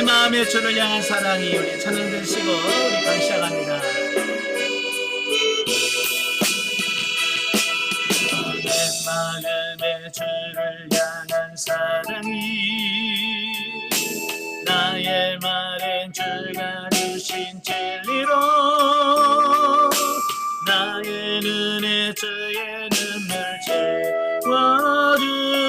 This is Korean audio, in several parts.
마음의 주를 향한 사랑이 우리 찬양 드시고 우리 강 시작합니다. 내 마음의 주를 향한 사랑이 나의 말엔 주가 주신 진리로 나의 눈에 주의 눈물 채워주소서.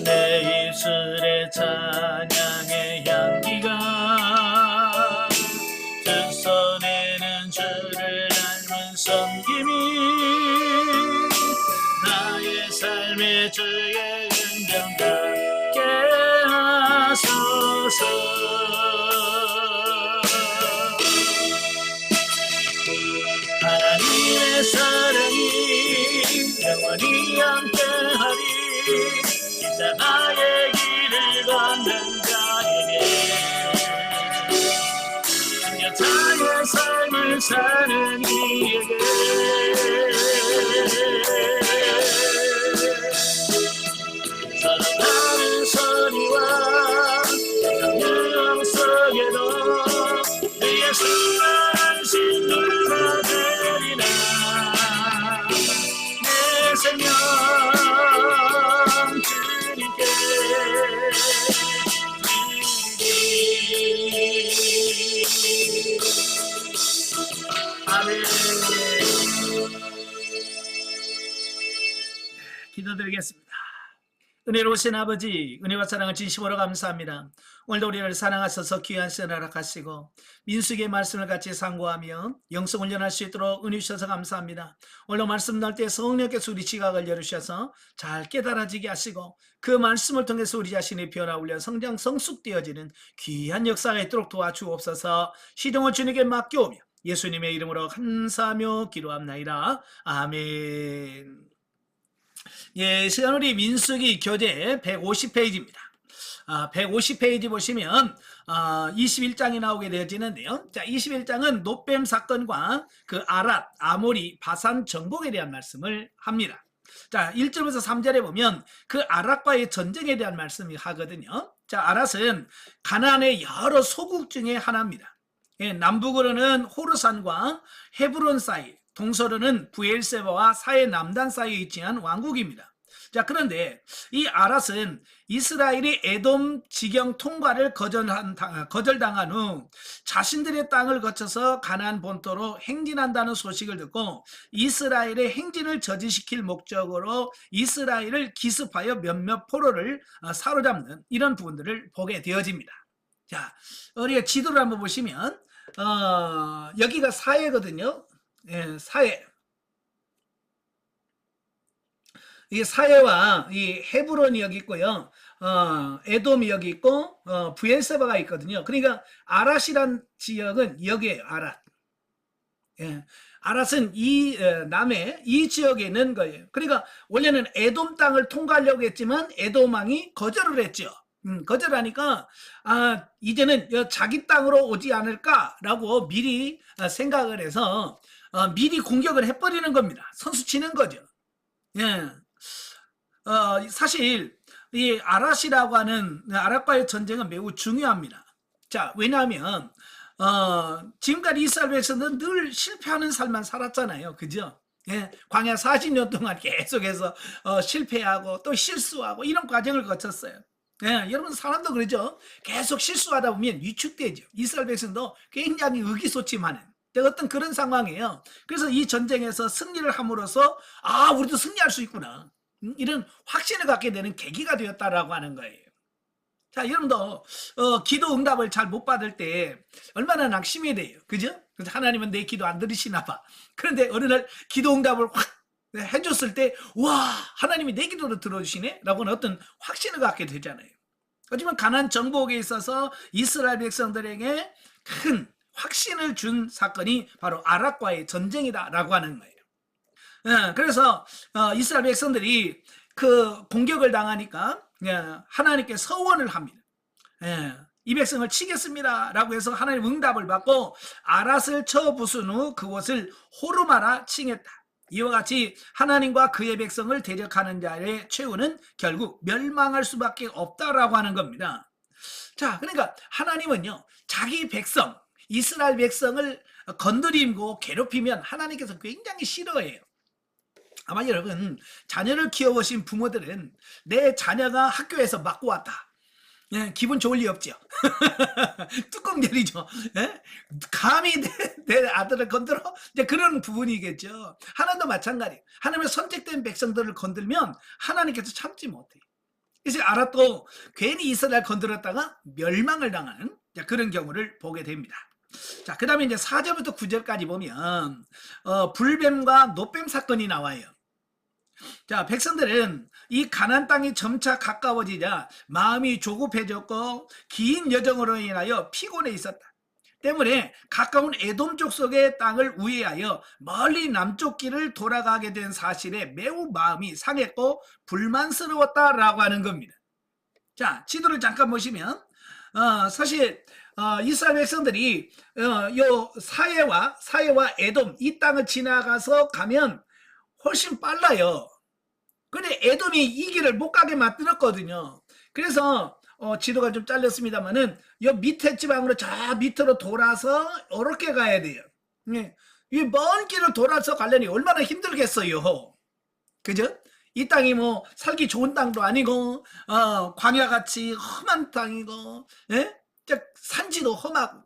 내 입술의 찬양의 향기가 두 손에는 주를 닮은 섬김이 나의 삶의 주의 은정 갖게 하소서. 하나님의 사랑이 영원히 함께하리 십자가의 길을 걷는 자에게 순교자의 삶을 사는 이에게 사랑하는 소리와 성령 속에도 내 예수만 신부가 되리라. 내 생명 주님께 드리리. 아멘. 기도드리겠습니다. 은혜로우신 아버지, 은혜와 사랑을 진심으로 감사합니다. 오늘도 우리를 사랑하셔서 귀한 시간을 허락하시고 민수기의 말씀을 같이 상고하며 영성 훈련할 수 있도록 은혜 주셔서 감사합니다. 오늘 말씀 날 때 성령께서 우리 지각을 열으셔서 잘 깨달아지게 하시고 그 말씀을 통해서 우리 자신의 변화올려 성장 성숙되어지는 귀한 역사가 있도록 도와주옵소서. 시동을 주님께 맡겨오며 예수님의 이름으로 감사하며 기도합나이다. 아멘. 예, 시간 우리 민수기 교재 150페이지입니다. 150페이지 보시면 21장이 나오게 되어지는데요. 자, 21장은 노뱀 사건과 그 아랏, 아모리, 바산 정복에 대한 말씀을 합니다. 자, 1절부터 3절에 보면 그 아랏과의 전쟁에 대한 말씀이 하거든요. 자, 아랏은 가나안의 여러 소국 중에 하나입니다. 예, 남북으로는 호르산과 헤브론 사이, 동서로는 부엘세바와 사해 남단 사이에 위치한 왕국입니다. 자, 그런데 이 아랏은 이스라엘이 에돔 지경 통과를 거절당한 후 자신들의 땅을 거쳐서 가나안 본토로 행진한다는 소식을 듣고 이스라엘의 행진을 저지시킬 목적으로 이스라엘을 기습하여 몇몇 포로를 사로잡는 이런 부분들을 보게 되어집니다. 자, 우리가 지도를 한번 보시면 여기가 사해거든요. 예, 사해. 이 사해와 이 헤브론이 여기 있고요. 에돔이 여기 있고 부엘세바가 있거든요. 그러니까 아랏이란 지역은 여기에요. 아랏. 예. 아랏은 이 남해 이 지역에 있는 거예요. 그러니까 원래는 에돔 땅을 통과하려고 했지만 에돔 왕이 거절을 했죠. 거절하니까 이제는 자기 땅으로 오지 않을까라고 미리 생각을 해서 미리 공격을 해버리는 겁니다. 선수 치는 거죠. 예. 사실 이 아랏이라고 하는 아랏과의 전쟁은 매우 중요합니다. 자, 왜냐하면 지금까지 이스라엘 백성들은 늘 실패하는 삶만 살았잖아요. 그죠? 예, 광야 40년 동안 계속해서 실패하고 또 실수하고 이런 과정을 거쳤어요. 예, 여러분 사람도 그러죠. 계속 실수하다 보면 위축되죠. 이스라엘 백성도 굉장히 의기소침하는 어떤 그런 상황이에요. 그래서 이 전쟁에서 승리를 함으로써 우리도 승리할 수 있구나, 이런 확신을 갖게 되는 계기가 되었다라고 하는 거예요. 자, 여러분도 기도 응답을 잘 못 받을 때 얼마나 낙심이 돼요. 그죠? 그래서 하나님은 내 기도 안 들으시나 봐. 그런데 어느 날 기도 응답을 확 해줬을 때, 와, 하나님이 내 기도를 들어주시네 라고 하는 어떤 확신을 갖게 되잖아요. 하지만 가나안 정복에 있어서 이스라엘 백성들에게 큰 확신을 준 사건이 바로 아랏과의 전쟁이다라고 하는 거예요. 그래서 이스라엘 백성들이 그 공격을 당하니까 하나님께 서원을 합니다. 이 백성을 치겠습니다 라고 해서 하나님 응답을 받고 아랏을 쳐 부순 후 그곳을 호르마라 칭했다. 이와 같이 하나님과 그의 백성을 대적하는 자의 최후는 결국 멸망할 수밖에 없다라고 하는 겁니다. 자, 그러니까 하나님은요, 자기 백성, 이스라엘 백성을 건드리고 괴롭히면 하나님께서 굉장히 싫어해요. 아마 여러분, 자녀를 키워보신 부모들은 내 자녀가 학교에서 맞고 왔다. 예, 기분 좋을 리 없죠. 뚜껑 열리죠. 예? 감히 내 아들을 건드려? 이제 그런 부분이겠죠. 하나님도 마찬가지. 하나님의 선택된 백성들을 건들면 하나님께서 참지 못해요. 그래서 알았고 괜히 이스라엘 건드렸다가 멸망을 당하는 그런 경우를 보게 됩니다. 자, 그 다음에 이제 4절부터 9절까지 보면 불뱀과 노뱀 사건이 나와요. 자, 백성들은 이 가나안 땅이 점차 가까워지자 마음이 조급해졌고 긴 여정으로 인하여 피곤해 있었다. 때문에 가까운 에돔 족속의 땅을 우회하여 멀리 남쪽 길을 돌아가게 된 사실에 매우 마음이 상했고 불만스러웠다라고 하는 겁니다. 자, 지도를 잠깐 보시면 사실 이스라엘 백성들이 요 사해와 에돔 이 땅을 지나가서 가면 훨씬 빨라요. 근데 에돔이 이 길을 못 가게 만들었거든요. 그래서 지도가 좀 잘렸습니다만은 요 밑에 지방으로 저 밑으로 돌아서 이렇게 가야 돼요. 이 먼 길을 돌아서 가려니 얼마나 힘들겠어요. 그죠? 이 땅이 뭐 살기 좋은 땅도 아니고 광야같이 험한 땅이고, 예? 산지도 험하고.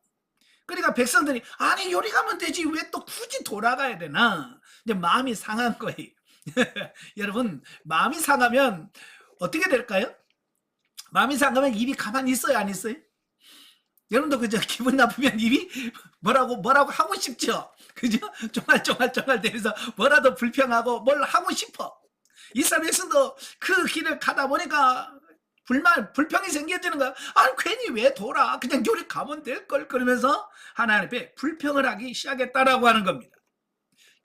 그러니까 백성들이 아니 요리 가면 되지 왜 또 굳이 돌아가야 되나, 이제 마음이 상한 거예요. 여러분, 마음이 상하면 어떻게 될까요? 마음이 상하면 입이 가만히 있어요, 안 있어요? 여러분도 그죠? 기분 나쁘면 입이 뭐라고 하고 싶죠? 그죠? 쫑알쫑알 대면서 뭐라도 불평하고 뭘 하고 싶어. 이스라엘 백성도 그 길을 가다 보니까 불평이 생겨지는 거야. 아니 괜히 왜 돌아, 그냥 요리 가면 될걸, 그러면서 하나님 앞에 불평을 하기 시작했다라고 하는 겁니다.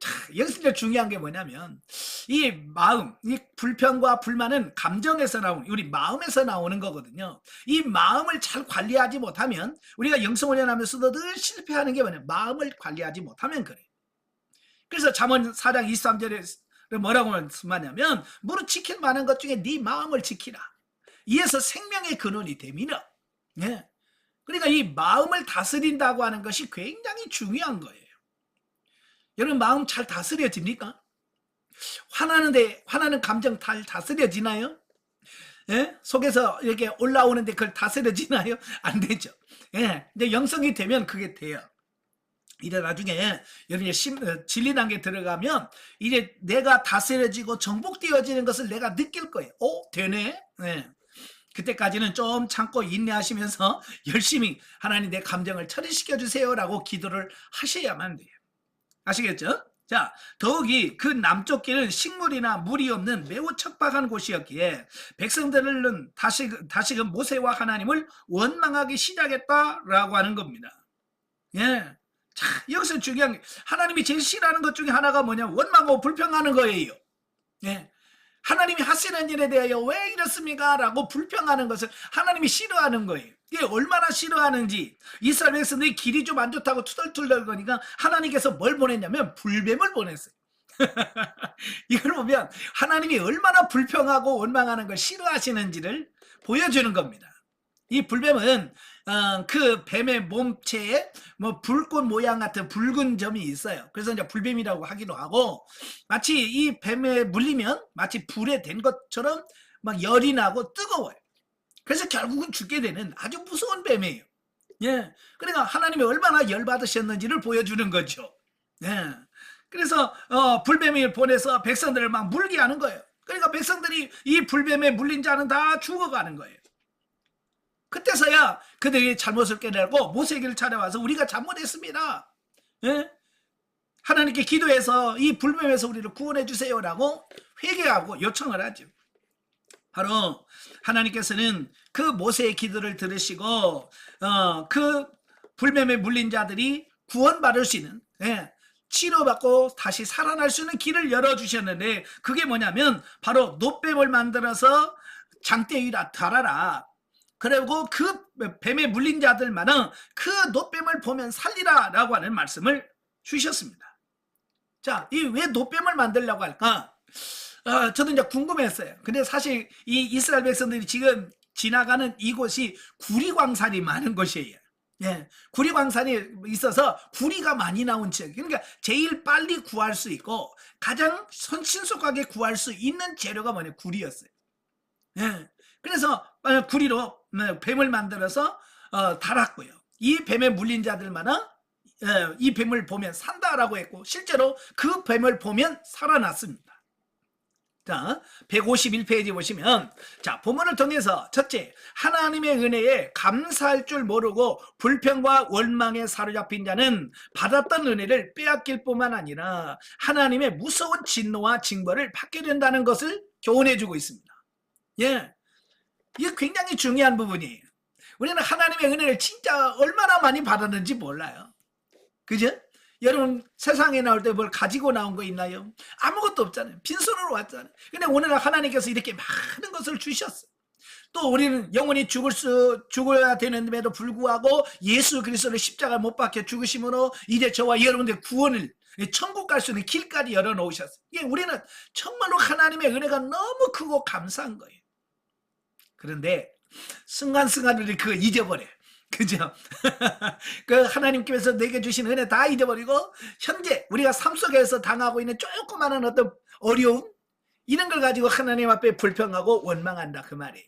자, 여기서 중요한 게 뭐냐면 이 마음, 이 불평과 불만은 감정에서 나오는, 우리 마음에서 나오는 거거든요. 이 마음을 잘 관리하지 못하면, 우리가 영성훈련하면서도 늘 실패하는 게 뭐냐, 마음을 관리하지 못하면 그래. 그래서 잠언 4장 23절에 뭐라고 말하냐면 무릇 지킬 만한 것 중에 네 마음을 지키라. 이에서 생명의 근원이 됨이라. 네. 그러니까 이 마음을 다스린다고 하는 것이 굉장히 중요한 거예요. 여러분, 마음 잘 다스려집니까? 화나는 감정 잘 다스려지나요? 예? 속에서 이렇게 올라오는데 그걸 다스려지나요? 안 되죠. 예. 근데 영성이 되면 그게 돼요. 이제 나중에 여러분이 진리 단계 들어가면 이제 내가 다스려지고 정복되어지는 것을 내가 느낄 거예요. 되네. 예. 그때까지는 좀 참고 인내하시면서 열심히 하나님 내 감정을 처리시켜 주세요라고 기도를 하셔야만 돼요. 아시겠죠? 자, 더욱이 그 남쪽 길은 식물이나 물이 없는 매우 척박한 곳이었기에 백성들은 다시금 모세와 하나님을 원망하기 시작했다라고 하는 겁니다. 예. 자, 여기서 중요한 게 하나님이 제일 싫어하는 것 중에 하나가 뭐냐, 원망하고 불평하는 거예요. 예. 하나님이 하시는 일에 대하여 왜 이렇습니까? 라고 불평하는 것을 하나님이 싫어하는 거예요. 이게 얼마나 싫어하는지, 이스라엘 백성들이 길이 좀 안 좋다고 투덜투덜 거니까 하나님께서 뭘 보냈냐면 불뱀을 보냈어요. 이걸 보면 하나님이 얼마나 불평하고 원망하는 걸 싫어하시는지를 보여주는 겁니다. 이 불뱀은 그 뱀의 몸체에 뭐 불꽃 모양 같은 붉은 점이 있어요. 그래서 이제 불뱀이라고 하기도 하고, 마치 이 뱀에 물리면 마치 불에 댄 것처럼 막 열이 나고 뜨거워요. 그래서 결국은 죽게 되는 아주 무서운 뱀이에요. 예. 그러니까 하나님이 얼마나 열받으셨는지를 보여주는 거죠. 예. 그래서 불뱀을 보내서 백성들을 막 물게 하는 거예요. 그러니까 백성들이 이 불뱀에 물린 자는 다 죽어가는 거예요. 그때서야 그들이 잘못을 깨달고 모세에게 찾아와서 우리가 잘못했습니다. 예? 하나님께 기도해서 이 불뱀에서 우리를 구원해 주세요라고 회개하고 요청을 하죠. 바로 하나님께서는 그 모세의 기도를 들으시고 그 불뱀에 물린 자들이 구원받을 수 있는, 치료받고 다시 살아날 수 있는 길을 열어주셨는데, 그게 뭐냐면 바로 노뱀을 만들어서 장대 위에 달아라. 그리고 그 뱀에 물린 자들만은 그 노뱀을 보면 살리라 라고 하는 말씀을 주셨습니다. 자, 이 왜 노뱀을 만들려고 할까? 저도 이제 궁금했어요. 근데 사실 이 이스라엘 백성들이 지금 지나가는 이곳이 구리광산이 많은 곳이에요. 예, 구리광산이 있어서 구리가 많이 나온 지역. 그러니까 제일 빨리 구할 수 있고 가장 신속하게 구할 수 있는 재료가 뭐냐? 구리였어요. 예, 그래서 구리로 뱀을 만들어서 달았고요. 이 뱀에 물린 자들마다 이 뱀을 보면 산다라고 했고 실제로 그 뱀을 보면 살아났습니다. 자, 151페이지 보시면 자, 본문을 통해서 첫째, 하나님의 은혜에 감사할 줄 모르고 불평과 원망에 사로잡힌 자는 받았던 은혜를 빼앗길 뿐만 아니라 하나님의 무서운 진노와 징벌을 받게 된다는 것을 교훈해 주고 있습니다. 예, 이게 굉장히 중요한 부분이에요. 우리는 하나님의 은혜를 진짜 얼마나 많이 받았는지 몰라요. 그죠? 여러분 세상에 나올 때 뭘 가지고 나온 거 있나요? 아무것도 없잖아요. 빈손으로 왔잖아요. 근데 오늘날 하나님께서 이렇게 많은 것을 주셨어요. 또 우리는 영원히 죽어야 되는데도 불구하고 예수 그리스도를 십자가 못 박혀 죽으심으로 이제 저와 여러분들 구원을 천국 갈 수 있는 길까지 열어놓으셨어요. 이게 우리는 정말로 하나님의 은혜가 너무 크고 감사한 거예요. 그런데 순간순간 우리 그거 잊어버려요. 그죠? 그 하나님께서 내게 주신 은혜 다 잊어버리고 현재 우리가 삶 속에서 당하고 있는 조그마한 어떤 어려움 이런 걸 가지고 하나님 앞에 불평하고 원망한다 그 말이에요.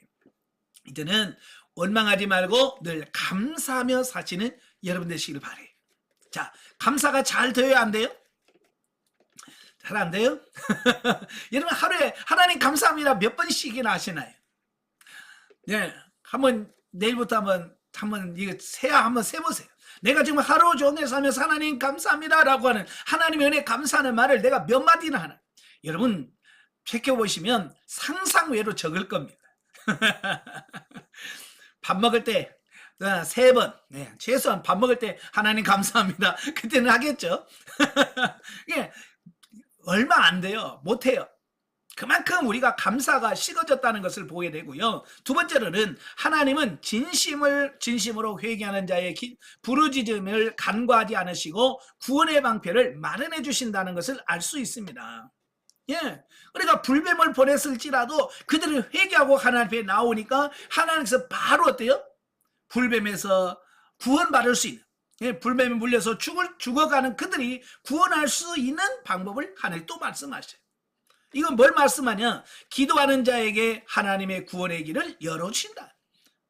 이제는 원망하지 말고 늘 감사하며 사시는 여러분 되시길 바래요. 자, 감사가 잘 돼요 안 돼요? 잘 안 돼요? 여러분 하루에 하나님 감사합니다 몇 번씩이나 하시나요? 네, 한번 내일부터 한번 이거 한번 세보세요. 내가 지금 하루 종일 살면서 하나님 감사합니다라고 하는 하나님의 은혜 감사하는 말을 내가 몇 마디나 하나. 여러분 체크보시면 상상 외로 적을 겁니다. 밥 먹을 때 3번, 네, 최소한 밥 먹을 때 하나님 감사합니다. 그때는 하겠죠. 예, 얼마 안 돼요. 못해요. 그만큼 우리가 감사가 식어졌다는 것을 보게 되고요. 두 번째로는 하나님은 진심으로 회개하는 자의 부르짖음을 간과하지 않으시고 구원의 방편을 마련해 주신다는 것을 알 수 있습니다. 예, 그러니까 불뱀을 보냈을지라도 그들이 회개하고 하나님 앞에 나오니까 하나님께서 바로 어때요? 불뱀에서 구원받을 수 있는, 예, 불뱀에 물려서 죽어가는 그들이 구원할 수 있는 방법을 하나님 또 말씀하셔요. 이건 뭘 말씀하냐? 기도하는 자에게 하나님의 구원의 길을 열어주신다.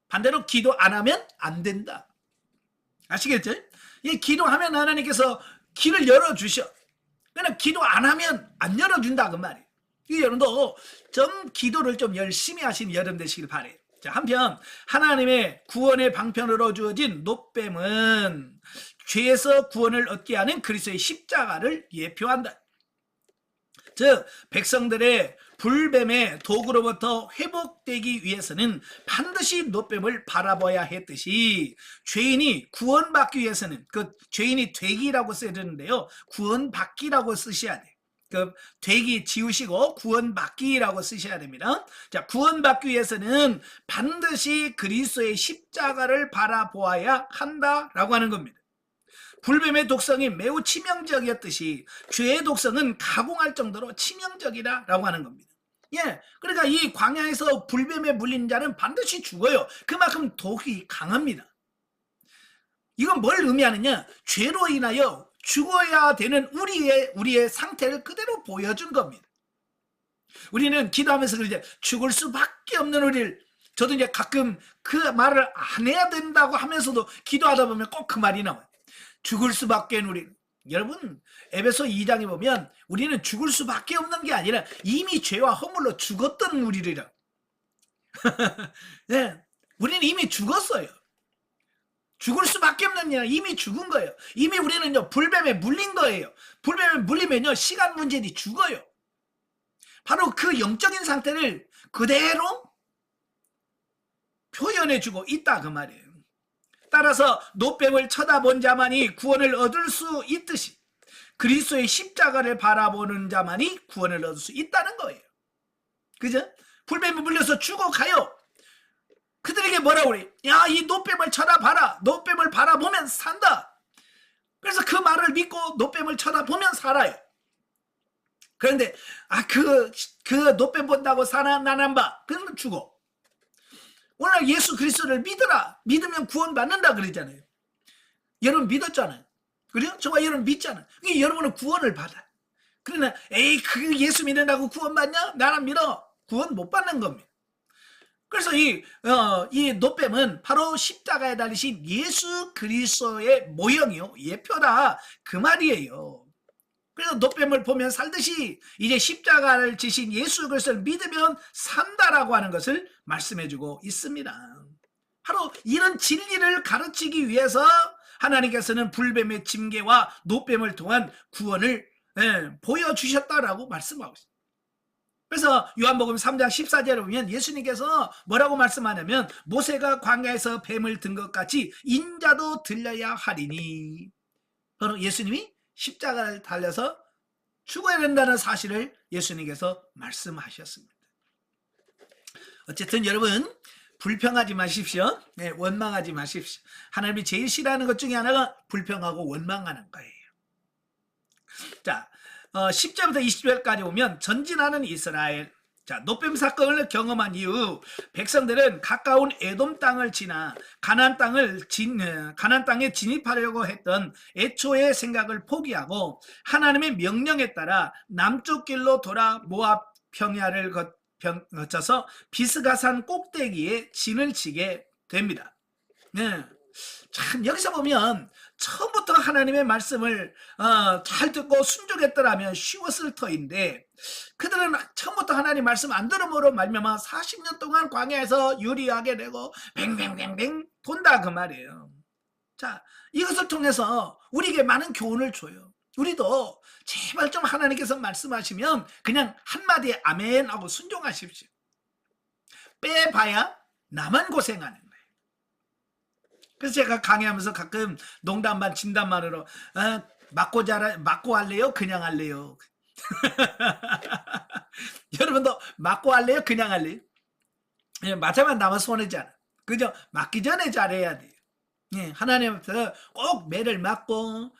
반대로 기도 안 하면 안 된다. 아시겠죠? 이 기도하면 하나님께서 길을 열어주셔. 그러나 기도 안 하면 안 열어준다 그 말이에요. 여러분도 좀 기도를 좀 열심히 하시는 여러분 되시길 바래요. 자, 한편 하나님의 구원의 방편으로 주어진 노뱀은 죄에서 구원을 얻게 하는 그리스도의 십자가를 예표한다. 즉 백성들의 불뱀의 도구로부터 회복되기 위해서는 반드시 노뱀을 바라봐야 했듯이 죄인이 구원받기 위해서는 그 죄인이 되기라고 쓰는데요. 구원받기라고 쓰셔야 돼요. 그 되기 지우시고 구원받기라고 쓰셔야 됩니다. 자, 구원받기 위해서는 반드시 그리스도의 십자가를 바라보아야 한다라고 하는 겁니다. 불뱀의 독성이 매우 치명적이었듯이 죄의 독성은 가공할 정도로 치명적이라고 하는 겁니다. 예, 그러니까 이 광야에서 불뱀에 물린 자는 반드시 죽어요. 그만큼 독이 강합니다. 이건 뭘 의미하느냐? 죄로 인하여 죽어야 되는 우리의 상태를 그대로 보여준 겁니다. 우리는 기도하면서 이제 죽을 수밖에 없는 우리를, 저도 이제 가끔 그 말을 안 해야 된다고 하면서도 기도하다 보면 꼭 그 말이 나와요. 죽을 수밖에 우리. 여러분 에베소 2장에 보면 우리는 죽을 수밖에 없는 게 아니라 이미 죄와 허물로 죽었던 우리라. 네, 우리는 이미 죽었어요. 죽을 수밖에 없는 게 아니라 이미 죽은 거예요. 이미 우리는요 불뱀에 물린 거예요. 불뱀에 물리면요 시간 문제니 죽어요. 바로 그 영적인 상태를 그대로 표현해주고 있다 그 말이에요. 따라서 노뱀을 쳐다본 자만이 구원을 얻을 수 있듯이 그리스도의 십자가를 바라보는 자만이 구원을 얻을 수 있다는 거예요. 그죠? 불뱀에 물려서 죽어가요. 그들에게 뭐라고 그래? 야, 이 노뱀을 쳐다봐라. 노뱀을 바라보면 산다. 그래서 그 말을 믿고 노뱀을 쳐다보면 살아요. 그런데 그 노뱀 본다고 사나 나난 봐. 그러면 죽어. 오늘 예수 그리스도를 믿어라. 믿으면 구원받는다 그러잖아요. 여러분 믿었잖아요. 그래요? 저와 여러분 믿잖아요. 여러분은 구원을 받아. 그러나 에이 그 예수 믿는다고 구원받냐? 나는 믿어. 구원 못 받는 겁니다. 그래서 이 노뱀은 바로 십자가에 달리신 예수 그리스도의 모형이요. 예표다. 그 말이에요. 그래서 노뱀을 보면 살듯이 이제 십자가를 지신 예수 그리스도를 믿으면 산다라고 하는 것을 말씀해주고 있습니다. 바로 이런 진리를 가르치기 위해서 하나님께서는 불뱀의 징계와 노뱀을 통한 구원을 보여주셨다라고 말씀하고 있습니다. 그래서 요한복음 3장 14절에 보면 예수님께서 뭐라고 말씀하냐면 모세가 광야에서 뱀을 든 것 같이 인자도 들려야 하리니, 바로 예수님이 십자가를 달려서 죽어야 된다는 사실을 예수님께서 말씀하셨습니다. 어쨌든 여러분 불평하지 마십시오. 원망하지 마십시오. 하나님이 제일 싫어하는 것 중에 하나가 불평하고 원망하는 거예요. 자, 10절부터 20절까지 보면 전진하는 이스라엘. 자, 노뱀 사건을 경험한 이후 백성들은 가까운 에돔 땅을 지나 가나안 땅에 진입하려고 했던 애초의 생각을 포기하고 하나님의 명령에 따라 남쪽 길로 돌아 모압 평야를 거쳐서 비스가산 꼭대기에 진을 치게 됩니다. 참 여기서 보면 처음부터 하나님의 말씀을 잘 듣고 순종했더라면 쉬웠을 터인데 그들은 처음부터 하나님 말씀 안 들음으로 말미암아 40년 동안 광야에서 유리하게 되고 뱅뱅뱅뱅 돈다 그 말이에요. 자, 이것을 통해서 우리에게 많은 교훈을 줘요. 우리도 제발 좀 하나님께서 말씀하시면 그냥 한마디에 아멘 하고 순종하십시오. 빼봐야 나만 고생하는 거예요. 그래서 제가 강의하면서 가끔 농담 반 진담반으로 맞고 할래요? 그냥 할래요? 여러분도 맞고 할래요? 그냥 할래요? 맞아만 나만 손해지 않아. 그죠? 맞기 전에 잘해야 돼요. 하나님 앞에서 꼭 매를 맞고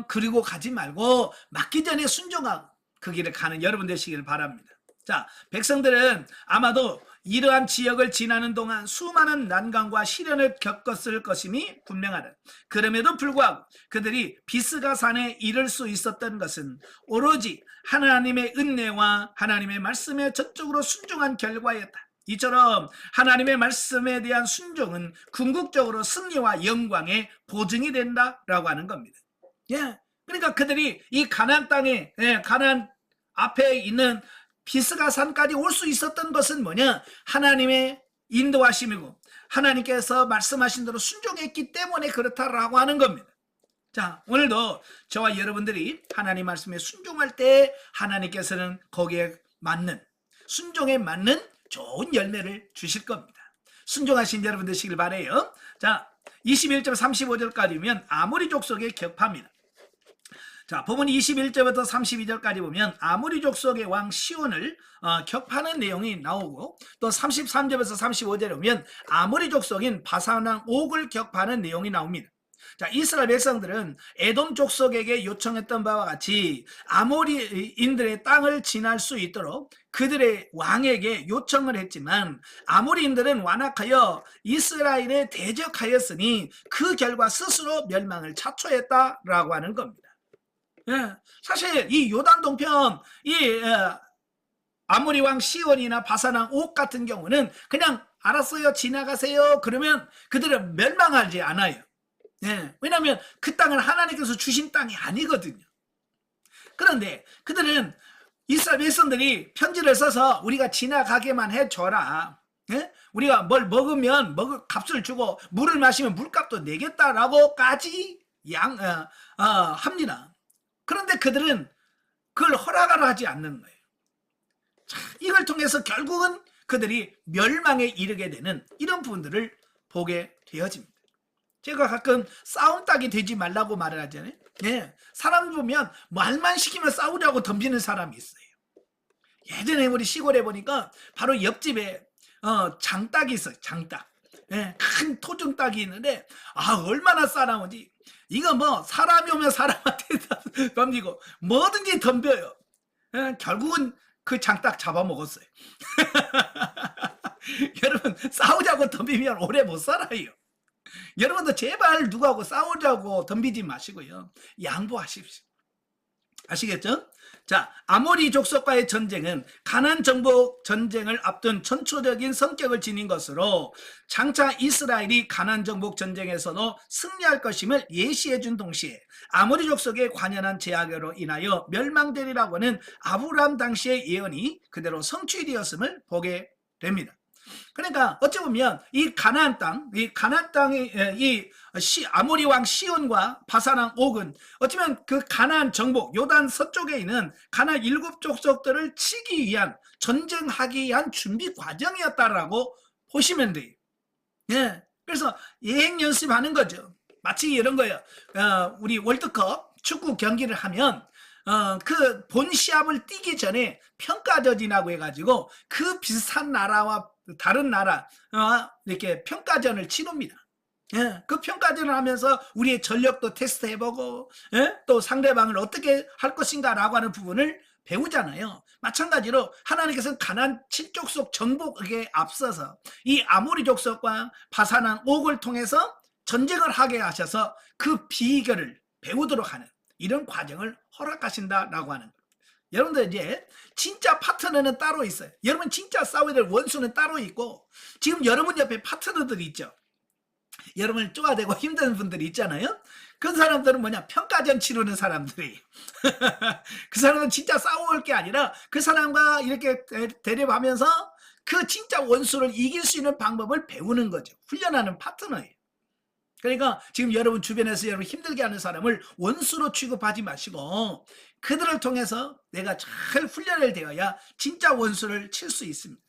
그리고 가지 말고 맞기 전에 순종하고 그 길을 가는 여러분 되시길 바랍니다. 자, 백성들은 아마도 이러한 지역을 지나는 동안 수많은 난관과 시련을 겪었을 것임이 분명하다. 그럼에도 불구하고 그들이 비스가산에 이를 수 있었던 것은 오로지 하나님의 은혜와 하나님의 말씀에 전적으로 순종한 결과였다. 이처럼 하나님의 말씀에 대한 순종은 궁극적으로 승리와 영광의 보증이 된다라고 하는 겁니다. 그러니까 그들이 이 가나안 땅에 가나안 앞에 있는 비스가산까지 올 수 있었던 것은 뭐냐? 하나님의 인도하심이고 하나님께서 말씀하신 대로 순종했기 때문에 그렇다라고 하는 겁니다. 자, 오늘도 저와 여러분들이 하나님 말씀에 순종할 때 하나님께서는 거기에 맞는 순종에 맞는 좋은 열매를 주실 겁니다. 순종하신 여러분 되시길 바라요. 자, 21절 35절까지면 아모리 족속의 격파입니다. 자, 본문 21절부터 32절까지 보면 아모리 족속의 왕 시온을 격파하는 내용이 나오고 또 33절에서 35절에 보면 아모리 족속인 바산왕 옥을 격파하는 내용이 나옵니다. 자, 이스라엘 백성들은 에돔 족속에게 요청했던 바와 같이 아모리인들의 땅을 지날 수 있도록 그들의 왕에게 요청을 했지만 아모리인들은 완악하여 이스라엘에 대적하였으니 그 결과 스스로 멸망을 자초했다라고 하는 겁니다. 사실 이 요단 동편 아모리 왕 시온이나 바산왕 옥 같은 경우는 그냥 알았어요 지나가세요 그러면 그들은 멸망하지 않아요. 왜냐하면 그 땅은 하나님께서 주신 땅이 아니거든요. 그런데 그들은 이스라엘 백성들이 편지를 써서 우리가 지나가게만 해줘라, 우리가 뭘 먹으면 값을 주고 물을 마시면 물값도 내겠다라고까지 합니다. 그런데 그들은 그걸 허락하라 하지 않는 거예요. 자, 이걸 통해서 결국은 그들이 멸망에 이르게 되는 이런 부분들을 보게 되어집니다. 제가 가끔 싸움 딱이 되지 말라고 말을 하잖아요. 사람 보면 말만 시키면 싸우려고 덤비는 사람이 있어요. 예전에 우리 시골에 보니까 바로 옆집에 장닭이 있어요. 장닭. 큰 토종닭이 있는데 얼마나 싸나운지. 이거 사람이 오면 사람한테 덤비고 뭐든지 덤벼요. 결국은 그 장딱 잡아먹었어요. 여러분, 싸우자고 덤비면 오래 못 살아요. 여러분도 제발 누구하고 싸우자고 덤비지 마시고요. 양보하십시오. 아시겠죠? 자, 아모리 족속과의 전쟁은 가나안 정복 전쟁을 앞둔 전초적인 성격을 지닌 것으로 장차 이스라엘이 가나안 정복 전쟁에서도 승리할 것임을 예시해 준 동시에 아모리 족속의 관연한 제약으로 인하여 멸망되리라고 하는 아브라함 당시의 예언이 그대로 성취되었음을 보게 됩니다. 그러니까 어찌 보면 이 가나안 땅이 이 아모리 왕 시온과 바산 왕 옥은 어쩌면 그 가나안 정복 요단 서쪽에 있는 가나안 7족속들을 치기 위한 전쟁하기 위한 준비 과정이었다라고 보시면 돼요. 예, 그래서 예행 연습하는 거죠. 마치 이런 거예요. 우리 월드컵 축구 경기를 하면 그 본 시합을 뛰기 전에 평가전이라고 해가지고 그 비슷한 나라와 다른 나라 이렇게 평가전을 치릅니다. 예, 그 평가전을 하면서 우리의 전력도 테스트해보고 또 상대방을 어떻게 할 것인가라고 하는 부분을 배우잖아요. 마찬가지로 하나님께서는 가나안 7족속 정복에 앞서서 이 아모리 족속과 바산한 옥을 통해서 전쟁을 하게 하셔서 그 비결을 배우도록 하는 이런 과정을 허락하신다라고 하는 거예요. 여러분들 이제 진짜 파트너는 따로 있어요. 여러분 진짜 싸워야 될 원수는 따로 있고 지금 여러분 옆에 파트너들이 있죠. 여러분을 쪼아대고 힘든 분들이 있잖아요. 그 사람들은 뭐냐? 평가전 치르는 사람들이에요. 그 사람은 진짜 싸워올 게 아니라 그 사람과 이렇게 대립하면서 그 진짜 원수를 이길 수 있는 방법을 배우는 거죠. 훈련하는 파트너예요. 그러니까 지금 여러분 주변에서 여러분 힘들게 하는 사람을 원수로 취급하지 마시고 그들을 통해서 내가 잘 훈련을 되어야 진짜 원수를 칠 수 있습니다.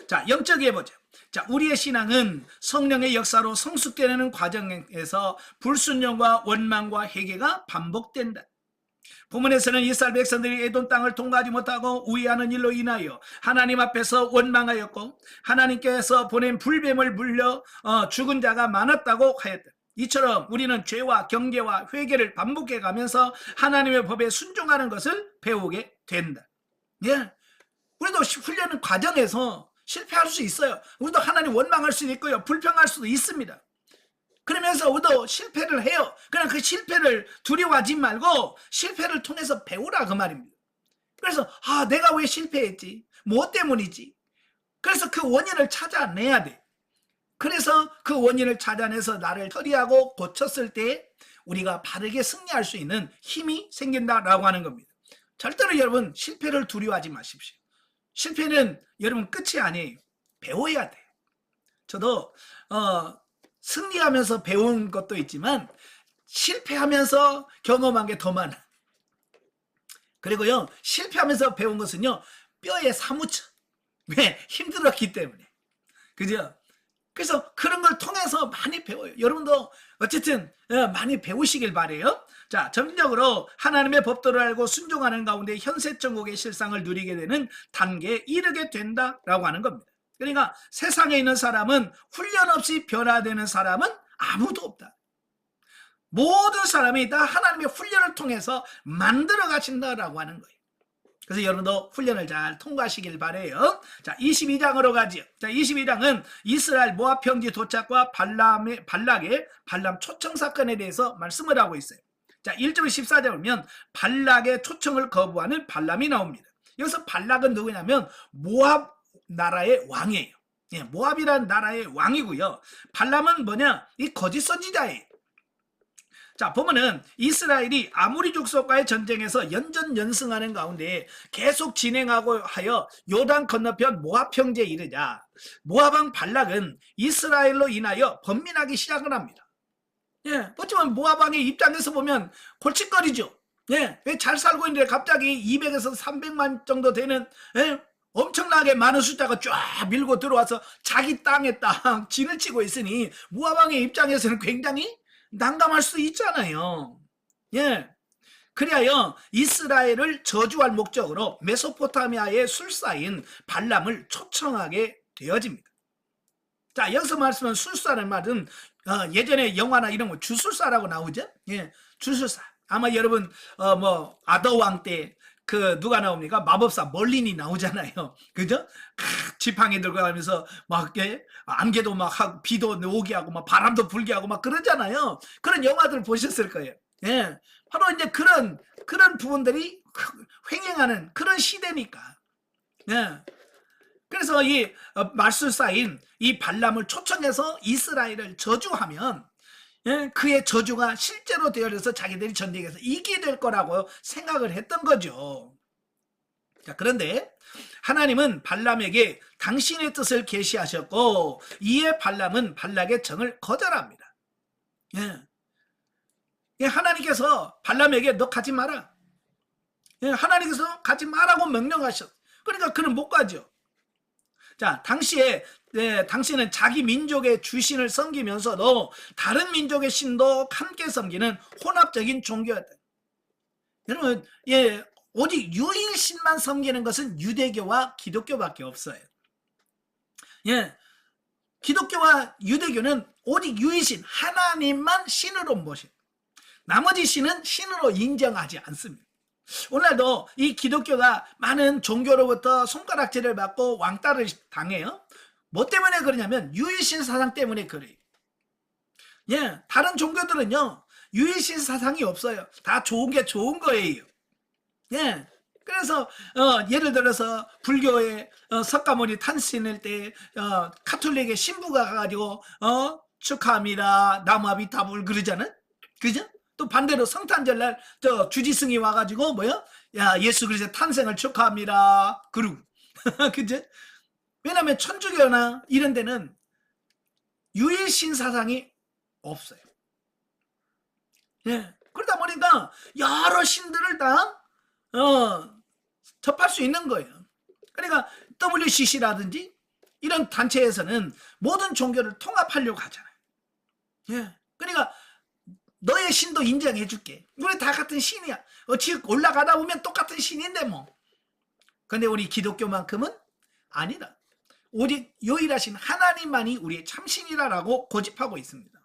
자, 영적으로 해보죠. 자, 우리의 신앙은 성령의 역사로 성숙되는 과정에서 불순종과 원망과 회개가 반복된다. 본문에서는 이스라엘 백성들이 에돔 땅을 통과하지 못하고 우회하는 일로 인하여 하나님 앞에서 원망하였고 하나님께서 보낸 불뱀을 물려 죽은 자가 많았다고 하였다. 이처럼 우리는 죄와 경계와 회개를 반복해 가면서 하나님의 법에 순종하는 것을 배우게 된다. 예, 우리도 훈련 과정에서 실패할 수 있어요. 우리도 하나님 원망할 수도 있고요, 불평할 수도 있습니다. 그러면서 우리도 실패를 해요. 그냥 그 실패를 두려워하지 말고 실패를 통해서 배우라 그 말입니다. 그래서 내가 왜 실패했지? 뭐 때문이지? 그래서 그 원인을 찾아내야 돼. 그래서 그 원인을 찾아내서 나를 처리하고 고쳤을 때 우리가 바르게 승리할 수 있는 힘이 생긴다라고 하는 겁니다. 절대로 여러분 실패를 두려워하지 마십시오. 실패는 여러분 끝이 아니에요. 배워야 돼. 저도 승리하면서 배운 것도 있지만 실패하면서 경험한 게 더 많아. 그리고요, 실패하면서 배운 것은요, 뼈에 사무쳐. 왜? 힘들었기 때문에. 그죠? 그래서 그런 걸 통해서 많이 배워요. 여러분도 어쨌든 많이 배우시길 바래요. 자, 점진적으로 하나님의 법도를 알고 순종하는 가운데 현세천국의 실상을 누리게 되는 단계에 이르게 된다라고 하는 겁니다. 그러니까 세상에 있는 사람은 훈련 없이 변화되는 사람은 아무도 없다. 모든 사람이 다 하나님의 훈련을 통해서 만들어 가신다라고 하는 거예요. 그래서 여러분도 훈련을 잘 통과하시길 바래요. 자, 22장으로 가지요. 자, 22장은 이스라엘 모압 평지 도착과 발람 초청 사건에 대해서 말씀을 하고 있어요. 자, 1절 14절 보면 발락의 초청을 거부하는 발람이 나옵니다. 여기서 발락은 누구냐면 모압 나라의 왕이에요. 예, 모압이라는 나라의 왕이고요. 발람은 뭐냐? 이 거짓 선지자예요. 자, 보면은 이스라엘이 아모리 족속과의 전쟁에서 연전연승하는 가운데 계속 진행하고 하여 요단 건너편 모압 평지에 이르자 모압 왕 발락은 이스라엘로 인하여 번민하기 시작을 합니다. 예, 어쩌면 모압 왕의 입장에서 보면 골칫거리죠. 예, 왜 잘 살고 있는데 갑자기 200에서 300만 정도 되는 엄청나게 많은 숫자가 쫙 밀고 들어와서 자기 땅에 딱 진을 치고 있으니 모압 왕의 입장에서는 굉장히 난감할 수 있잖아요. 예. 그리하여 이스라엘을 저주할 목적으로 메소포타미아의 술사인 발람을 초청하게 되어집니다. 자, 여기서 말씀은 술사라는 말은 예전에 영화나 이런 거 주술사라고 나오죠. 예, 주술사. 아마 여러분 아더왕 때 그 누가 나옵니까? 마법사 멀린이 나오잖아요. 그죠? 지팡이 들고 가면서 막 안개도 막 하고 비도 오게 하고 막 바람도 불게 하고 막 그러잖아요. 그런 영화들 보셨을 거예요. 예. 바로 이제 그런 부분들이 횡행하는 그런 시대니까. 예. 그래서 이 말술사인 이 발람을 초청해서 이스라엘을 저주하면, 예, 그의 저주가 실제로 되어져서 자기들이 전쟁에서 이기게 될 거라고 생각을 했던 거죠. 자, 그런데 하나님은 발람에게 당신의 뜻을 계시하셨고, 이에 발람은 발락의 정을 거절합니다. 예. 예, 하나님께서 발람에게 너 가지 마라. 예, 하나님께서 가지 마라고 명령하셨. 그러니까 그는 못 가죠. 자, 당시에 당신은 자기 민족의 주신을 섬기면서도 다른 민족의 신도 함께 섬기는 혼합적인 종교였다. 여러분, 예, 오직 유일신만 섬기는 것은 유대교와 기독교밖에 없어요. 예, 기독교와 유대교는 오직 유일신 하나님만 신으로 모십니다. 나머지 신은 신으로 인정하지 않습니다. 오늘도 이 기독교가 많은 종교로부터 손가락질을 받고 왕따를 당해요. 뭐 때문에 그러냐면 유일신 사상 때문에 그래요. 예, 다른 종교들은요 유일신 사상이 없어요. 다 좋은 게 좋은 거예요. 예, 그래서 예를 들어서 불교의 석가모니 탄신일 때 카톨릭의 신부가 가가지고 축하합니다 나무아비타불 그러잖아요. 그죠? 또 반대로 성탄절날 저 주지승이 와가지고 뭐야? 야, 예수 그리스도의 탄생을 축하합니다. 그러고 그죠? 왜냐하면 천주교나 이런 데는 유일신 사상이 없어요. 예, 그러다 보니까 여러 신들을 다 접할 수 있는 거예요. 그러니까 WCC라든지 이런 단체에서는 모든 종교를 통합하려고 하잖아요. 예, 그러니까 너의 신도 인정해 줄게. 우리 다 같은 신이야. 어찌 올라가다 보면 똑같은 신인데 뭐. 근데 우리 기독교만큼은 아니다. 오직 유일하신 하나님만이 우리의 참신이라고 고집하고 있습니다.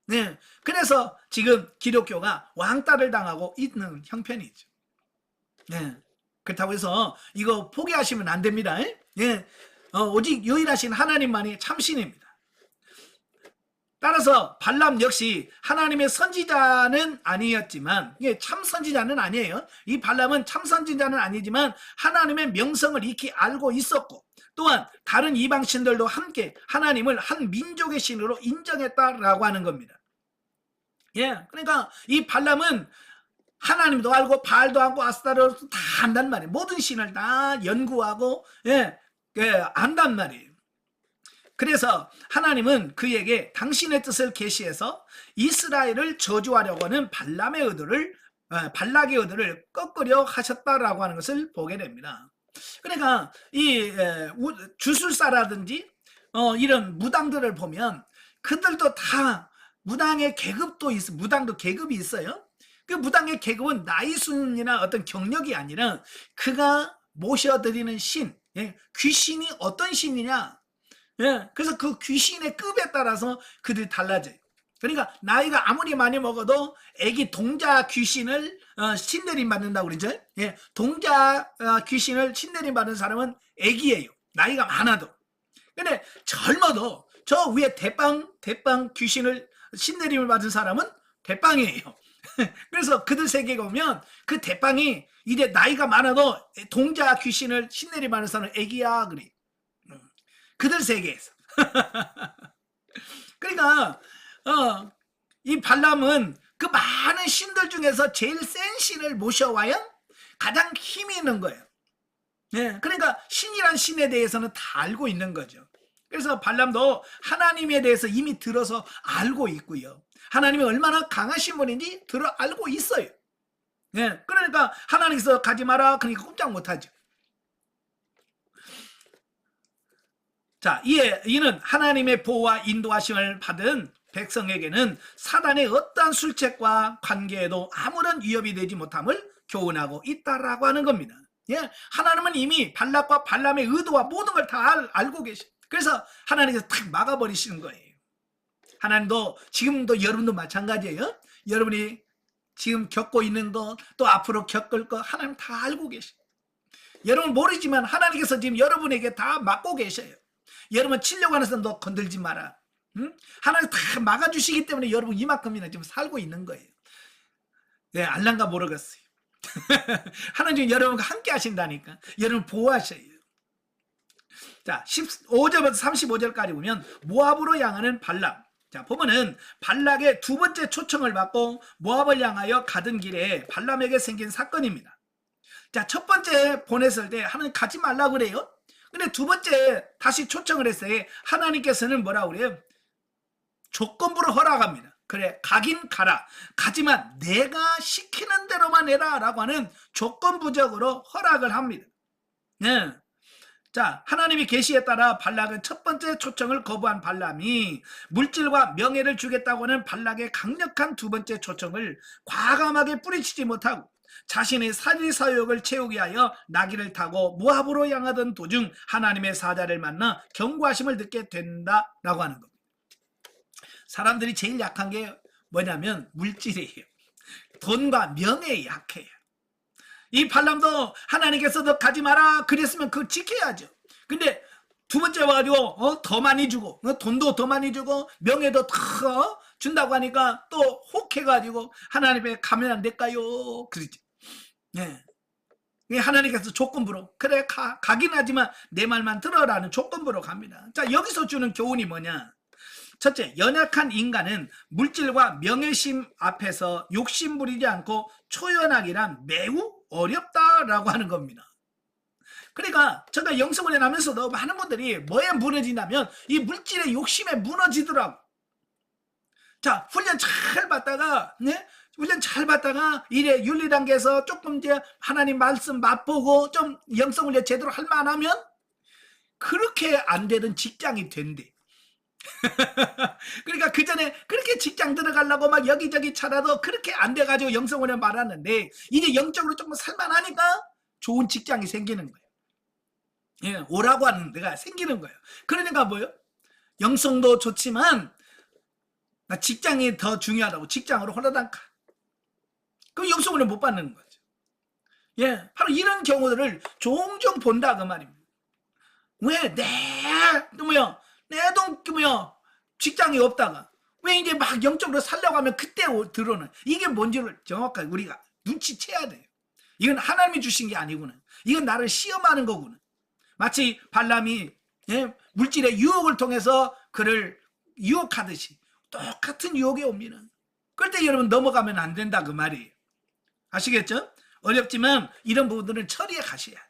네, 그래서 지금 기독교가 왕따를 당하고 있는 형편이죠. 네, 그렇다고 해서 이거 포기하시면 안 됩니다. 예, 오직 유일하신 하나님만이 참신입니다. 따라서 발람 역시 하나님의 선지자는 아니었지만, 이게 참 선지자는 아니에요. 이 발람은 참 선지자는 아니지만 하나님의 명성을 익히 알고 있었고, 또한 다른 이방신들도 함께 하나님을 한 민족의 신으로 인정했다라고 하는 겁니다. 예, 그러니까 이 발람은 하나님도 알고 바알도 알고 아스타로도 다 안단 말이에요. 모든 신을 다 연구하고 안단 말이에요. 그래서 하나님은 그에게 당신의 뜻을 계시해서 이스라엘을 저주하려고 하는 발락의 의도를 꺾으려 하셨다라고 하는 것을 보게 됩니다. 그러니까 이 주술사라든지 이런 무당들을 보면 그들도 다 무당의 계급도 있어. 무당도 계급이 있어요. 그 무당의 계급은 나이 순이나 어떤 경력이 아니라 그가 모셔드리는 신, 귀신이 어떤 신이냐. 예, 그래서 그 귀신의 급에 따라서 그들이 달라져요. 그러니까 나이가 아무리 많이 먹어도 애기 동자 귀신을 신내림 받는다고 그러죠. 예, 동자 귀신을 신내림 받는 사람은 애기예요. 나이가 많아도. 근데 젊어도 저 위에 대빵 귀신을 신내림을 받은 사람은 대빵이에요. 그래서 그들 세계에 오면 그 대빵이 이제 나이가 많아도 동자 귀신을 신내림 받는 사람은 애기야 그래. 그들 세계에서. 그러니까 이 발람은 그 많은 신들 중에서 제일 센 신을 모셔와야 가장 힘이 있는 거예요. 네, 그러니까 신이란 신에 대해서는 다 알고 있는 거죠. 그래서 발람도 하나님에 대해서 이미 들어서 알고 있고요. 하나님이 얼마나 강하신 분인지 알고 있어요. 네, 그러니까 하나님께서 가지 마라 그러니까 꼼짝 못하죠. 자, 이는 하나님의 보호와 인도하심을 받은 백성에게는 사단의 어떠한 술책과 관계에도 아무런 위협이 되지 못함을 교훈하고 있다라고 하는 겁니다. 예, 하나님은 이미 발락과 발람의 의도와 모든 걸 다 알고 계셔. 그래서 하나님께서 탁 막아버리시는 거예요. 하나님도 지금도 여러분도 마찬가지예요. 여러분이 지금 겪고 있는 거, 또 앞으로 겪을 거 하나님 다 알고 계셔요. 여러분 모르지만 하나님께서 지금 여러분에게 다 막고 계셔요. 여러분 치려고 하는 사람 너 건들지 마라. 응? 하나님 다 막아주시기 때문에 여러분 이만큼이나 지금 살고 있는 거예요. 네, 알란가 모르겠어요. 하나님 여러분과 함께 하신다니까. 여러분 보호하셔요. 자, 15절부터 35절까지 보면 모압으로 향하는 발람. 자, 보면은 발락의 두 번째 초청을 받고 모압을 향하여 가던 길에 발람에게 생긴 사건입니다. 자, 첫 번째 보냈을 때 하나님 가지 말라 그래요. 근데 두 번째 다시 초청을 했을 때 하나님께서는 뭐라 그래요? 조건부로 허락합니다. 그래, 가긴 가라. 가지만 내가 시키는 대로만 해라 라고 하는 조건부적으로 허락을 합니다. 네. 자, 하나님의 계시에 따라 발락은 첫 번째 초청을 거부한 발람이 물질과 명예를 주겠다고 하는 발락의 강력한 두 번째 초청을 과감하게 뿌리치지 못하고 자신의 사리사욕을 채우게 하여 나귀를 타고 모압으로 향하던 도중 하나님의 사자를 만나 경고하심을 듣게 된다라고 하는 겁니다. 사람들이 제일 약한 게 뭐냐면 물질이에요. 돈과 명예에 약해요. 이 발람도 하나님께서 너 가지 마라 그랬으면 그거 지켜야죠. 근데 두 번째 와가지고 더 많이 주고 돈도 더 많이 주고 명예도 더 준다고 하니까 또 혹해가지고 하나님에 가면 안 될까요? 그러죠. 네. 하나님께서 조건부로 그래 가긴 하지만 내 말만 들어라는 조건부로 갑니다. 자, 여기서 주는 교훈이 뭐냐? 첫째, 연약한 인간은 물질과 명예심 앞에서 욕심 부리지 않고 초연하기란 매우 어렵다라고 하는 겁니다. 그러니까 제가 영성훈련 하면서도 많은 분들이 뭐에 무너지냐면 이 물질의 욕심에 무너지더라고. 자, 훈련 잘 받다가 훈련 잘 받다가 이래 윤리 단계에서 조금 이제 하나님 말씀 맛보고 좀 영성훈련 제대로 할 만하면 그렇게 안 되던 직장이 된대. 그러니까 그 전에 그렇게 직장 들어가려고 막 여기저기 찾아도 그렇게 안 돼가지고 영성훈련 말하는데 이제 영적으로 조금 살만하니까 좋은 직장이 생기는 거예요. 예, 오라고 하는 데가 생기는 거예요. 그러니까 뭐예요? 영성도 좋지만 나 직장이 더 중요하다고 직장으로 홀라당 가. 그럼 영성훈련 못 받는 거죠. 예, 바로 이런 경우들을 종종 본다 그 말입니다. 왜? 내 돈 직장이 없다가 왜 이제 막 영적으로 살려고 하면 그때 들어오는 이게 뭔지를 정확하게 우리가 눈치채야 돼요. 이건 하나님이 주신 게 아니구나. 이건 나를 시험하는 거구나. 마치 발람이 물질의 유혹을 통해서 그를 유혹하듯이 똑같은 유혹이 옵니다. 그럴 때 여러분 넘어가면 안 된다 그 말이에요. 아시겠죠? 어렵지만 이런 부분들은 처리해 가셔야 돼요.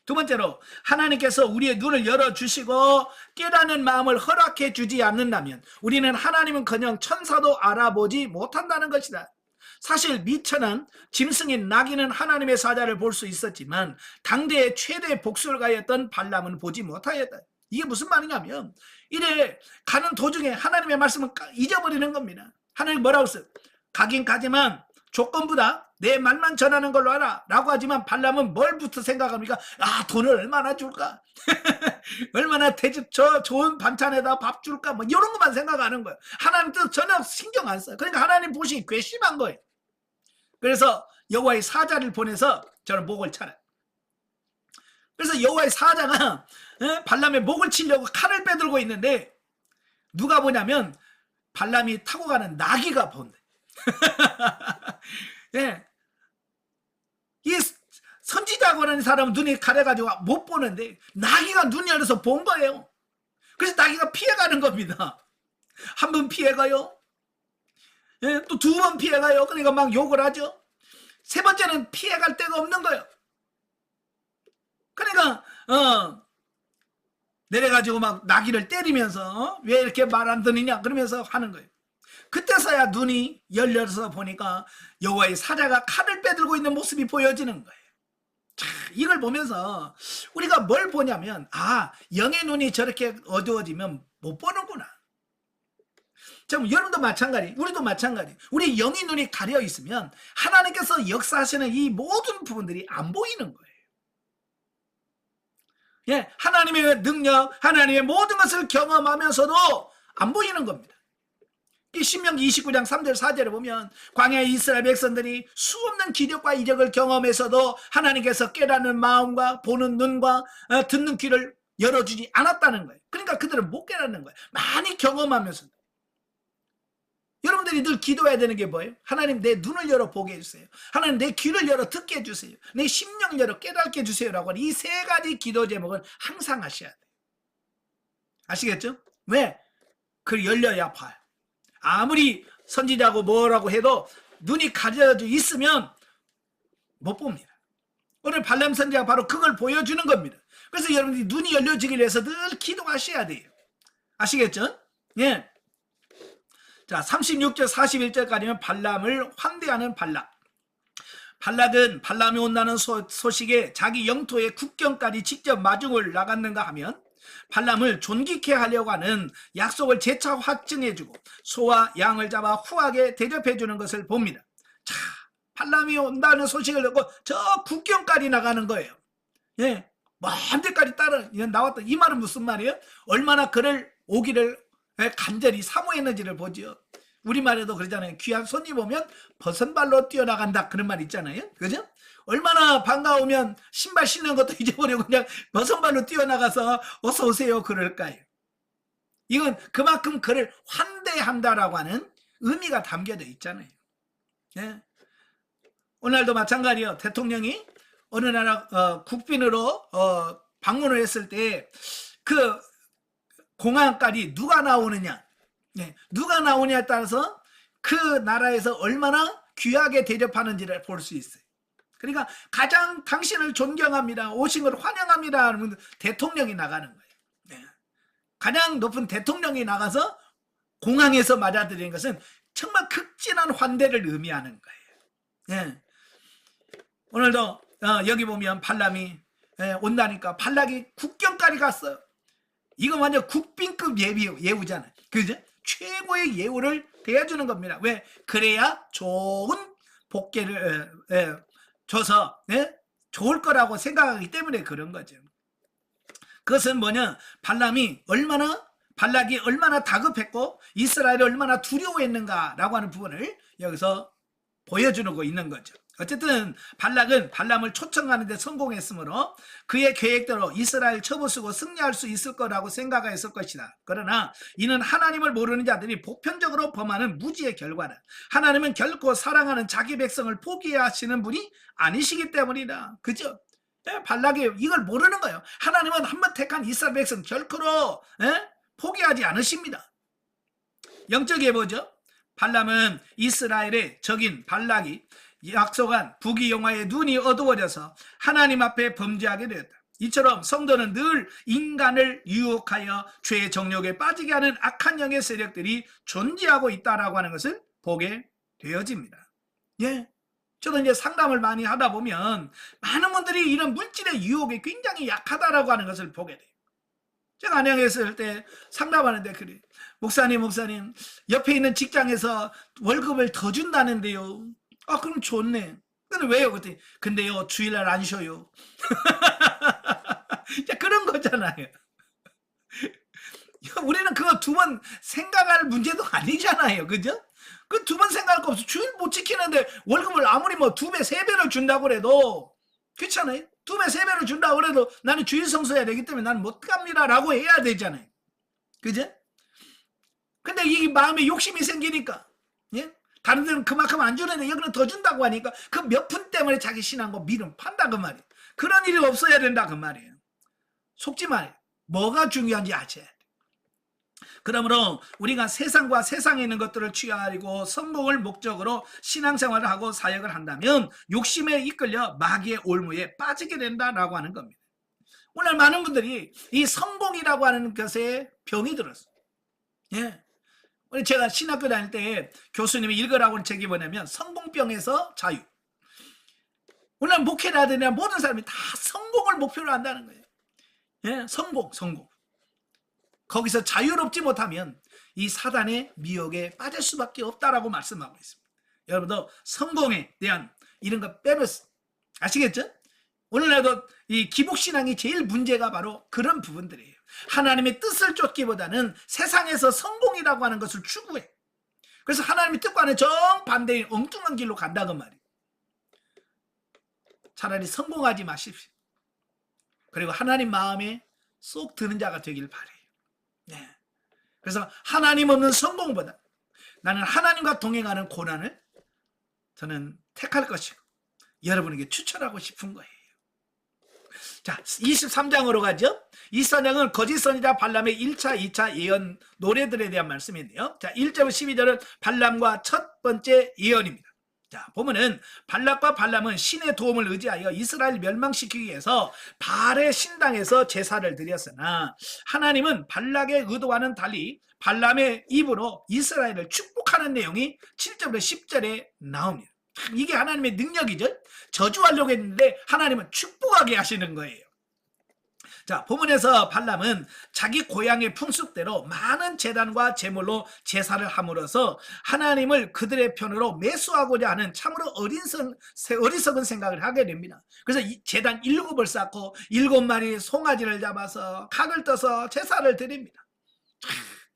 두 번째로 하나님께서 우리의 눈을 열어주시고 깨닫는 마음을 허락해 주지 않는다면 우리는 하나님은커녕 천사도 알아보지 못한다는 것이다. 사실 미천한 짐승인 나귀는 하나님의 사자를 볼 수 있었지만 당대의 최대 복술가였던 발람은 보지 못하였다. 이게 무슨 말이냐면 이래 가는 도중에 하나님의 말씀을 잊어버리는 겁니다. 하나님 뭐라고 했어요? 가긴 가지만 조건부다. 내 말만 전하는 걸로 알아 라고 하지만 발람은 뭘부터 생각합니까? 아, 돈을 얼마나 줄까? 얼마나 좋은 반찬에다 밥 줄까? 뭐 이런 것만 생각하는 거예요. 하나님 뜻 전혀 신경 안 써요. 그러니까 하나님 보시기 괘씸한 거예요. 그래서 여호와의 사자를 보내서 저는 목을 차요. 그래서 여호와의 사자가 발람의 목을 치려고 칼을 빼들고 있는데 누가 보냐면 발람이 타고 가는 나귀가 본대. 예. 이 선지자고 하는 사람은 눈이 가려가지고 못 보는데 나귀가 눈이 열려서 본 거예요. 그래서 나귀가 피해가는 겁니다. 한 번 피해가요. 예, 또 두 번 피해가요. 그러니까 막 욕을 하죠. 세 번째는 피해갈 데가 없는 거예요. 그러니까 내려가지고 막 나귀를 때리면서 왜 이렇게 말 안 듣느냐 그러면서 하는 거예요. 그때서야 눈이 열려서 보니까 여호와의 사자가 칼을 빼들고 있는 모습이 보여지는 거예요. 자, 이걸 보면서 우리가 뭘 보냐면 영의 눈이 저렇게 어두워지면 못 보는구나. 참 여러분도 마찬가지, 우리도 마찬가지. 우리 영의 눈이 가려 있으면 하나님께서 역사하시는 이 모든 부분들이 안 보이는 거예요. 예, 하나님의 능력, 하나님의 모든 것을 경험하면서도 안 보이는 겁니다. 이 신명기 29장 3절 4절에 보면 광야의 이스라엘 백성들이 수없는 기적과 이적을 경험해서도 하나님께서 깨닫는 마음과 보는 눈과 듣는 귀를 열어주지 않았다는 거예요. 그러니까 그들은 못 깨닫는 거예요. 많이 경험하면서. 여러분들이 늘 기도해야 되는 게 뭐예요? 하나님 내 눈을 열어 보게 해주세요. 하나님 내 귀를 열어 듣게 해주세요. 내 심령을 열어 깨닫게 해주세요라고 이 세 가지 기도 제목을 항상 하셔야 돼요. 아시겠죠? 왜? 그걸 열려야 봐요. 아무리 선지자고 뭐라고 해도 눈이 가려져 있으면 못 봅니다. 오늘 발람 선지자가 바로 그걸 보여주는 겁니다. 그래서 여러분들이 눈이 열려지기 위해서 늘 기도하셔야 돼요. 아시겠죠? 예. 자, 36절 41절까지는 발람을 환대하는 발락. 발락은 발람이 온다는 소식에 자기 영토의 국경까지 직접 마중을 나갔는가 하면 발람을 존귀케 하려고 하는 약속을 재차 확증해주고 소와 양을 잡아 후하게 대접해주는 것을 봅니다. 자, 발람이 온다는 소식을 듣고 저 국경까지 나가는 거예요. 예, 먼 데까지 따라 나왔다. 이 말은 무슨 말이에요? 얼마나 그를 오기를 간절히 사모했는지를 보죠. 우리말에도 그러잖아요. 귀한 손님 오면 버선발로 뛰어나간다, 그런 말 있잖아요. 그죠? 얼마나 반가우면 신발 신는 것도 잊어버리고 그냥 버선발로 뛰어나가서 어서 오세요 그럴까요? 이건 그만큼 그를 환대한다라고 하는 의미가 담겨져 있잖아요. 예. 오늘도 마찬가지예요. 대통령이 어느 나라 국빈으로 방문을 했을 때 그 공항까지 누가 나오느냐, 네, 누가 나오냐에 따라서 그 나라에서 얼마나 귀하게 대접하는지를 볼 수 있어요. 그러니까 가장 당신을 존경합니다, 오신 걸 환영합니다 하는 대통령이 나가는 거예요. 네. 가장 높은 대통령이 나가서 공항에서 맞아들이는 것은 정말 극진한 환대를 의미하는 거예요. 네. 오늘도 여기 보면 발람이 온다니까 발락이 국경까지 갔어요. 이건 완전 국빈급 예우잖아요. 그죠? 최고의 예우를 대해주는 겁니다. 왜? 그래야 좋은 복계를 줘서 좋을 거라고 생각하기 때문에 그런 거죠. 그것은 뭐냐? 발락이 얼마나 다급했고 이스라엘이 얼마나 두려워했는가라고 하는 부분을 여기서 보여주고 있는 거죠. 어쨌든 발락은 발람을 초청하는 데 성공했으므로 그의 계획대로 이스라엘 쳐부수고 승리할 수 있을 거라고 생각했을 것이다. 그러나 이는 하나님을 모르는 자들이 보편적으로 범하는 무지의 결과다. 하나님은 결코 사랑하는 자기 백성을 포기하시는 분이 아니시기 때문이다. 그죠? 발락이 이걸 모르는 거예요. 하나님은 한번 택한 이스라엘 백성 결코로 포기하지 않으십니다. 영적에 보죠. 발람은 이스라엘의 적인 발락이 약속한 부귀영화의 눈이 어두워져서 하나님 앞에 범죄하게 되었다. 이처럼 성도는 늘 인간을 유혹하여 죄의 정욕에 빠지게 하는 악한 영의 세력들이 존재하고 있다라고 하는 것을 보게 되어집니다. 예, 저도 이제 상담을 많이 하다 보면 많은 분들이 이런 물질의 유혹에 굉장히 약하다라고 하는 것을 보게 돼요. 제가 안양에 있을 때 상담하는데 그래, 목사님 옆에 있는 직장에서 월급을 더 준다는데요. 아, 그럼 좋네. 근데 왜요? 그때 근데요 주일날 안 쉬어요. 그런 거잖아요. 우리는 그거 두 번 생각할 문제도 아니잖아요. 그죠? 그 두 번 생각할 거 없어. 주일 못 지키는데 월급을 아무리 뭐 2배, 3배를 준다고 그래도 그렇잖아요. 2배, 3배를 준다고 그래도 나는 주일 성수해야 되기 때문에 나는 못 갑니다 라고 해야 되잖아요. 그죠? 근데 이 마음에 욕심이 생기니까, 예? 다른 데는 그만큼 안 주는데 여기는 더 준다고 하니까 그 몇 푼 때문에 자기 신앙과 믿음 판다 그 말이에요. 그런 일이 없어야 된다 그 말이에요. 속지 말아요. 뭐가 중요한지 아셔야 돼요. 그러므로 우리가 세상과 세상에 있는 것들을 취하고 성공을 목적으로 신앙생활을 하고 사역을 한다면 욕심에 이끌려 마귀의 올무에 빠지게 된다라고 하는 겁니다. 오늘 많은 분들이 이 성공이라고 하는 것에 병이 들었어요. 예. 제가 신학교 다닐 때 교수님이 읽으라고 하는 책이 뭐냐면 성공병에서 자유. 오늘 목회를 하더니 모든 사람이 다 성공을 목표로 한다는 거예요. 예, 성공. 거기서 자유롭지 못하면 이 사단의 미혹에 빠질 수밖에 없다라고 말씀하고 있습니다. 여러분도 성공에 대한 이런 거 빼면서 아시겠죠? 오늘날도 이 기복신앙이 제일 문제가 바로 그런 부분들이에요. 하나님의 뜻을 쫓기보다는 세상에서 성공이라고 하는 것을 추구해. 그래서 하나님의 뜻과는 정반대인 엉뚱한 길로 간다 그 말이에요. 차라리 성공하지 마십시오. 그리고 하나님 마음에 쏙 드는 자가 되길 바래요. 네. 그래서 하나님 없는 성공보다 나는 하나님과 동행하는 고난을 저는 택할 것이고 여러분에게 추천하고 싶은 거예요. 자, 23장으로 가죠. 24장은 거짓 선지자 발람의 1차, 2차 예언 노래들에 대한 말씀인데요. 자, 1절 12절은 발람과 첫 번째 예언입니다. 자, 보면은 발락과 발람은 신의 도움을 의지하여 이스라엘 멸망시키기 위해서 바알의 신당에서 제사를 드렸으나 하나님은 발락의 의도와는 달리 발람의 입으로 이스라엘을 축복하는 내용이 7절부터 10절에 나옵니다. 이게 하나님의 능력이죠. 저주하려고 했는데 하나님은 축복하게 하시는 거예요. 자, 본문에서 발람은 자기 고향의 풍습대로 많은 제단과 제물로 제사를 함으로써 하나님을 그들의 편으로 매수하고자 하는 참으로 어리석은 생각을 하게 됩니다. 그래서 제단 7을 쌓고 7마리 송아지를 잡아서 각을 떠서 제사를 드립니다.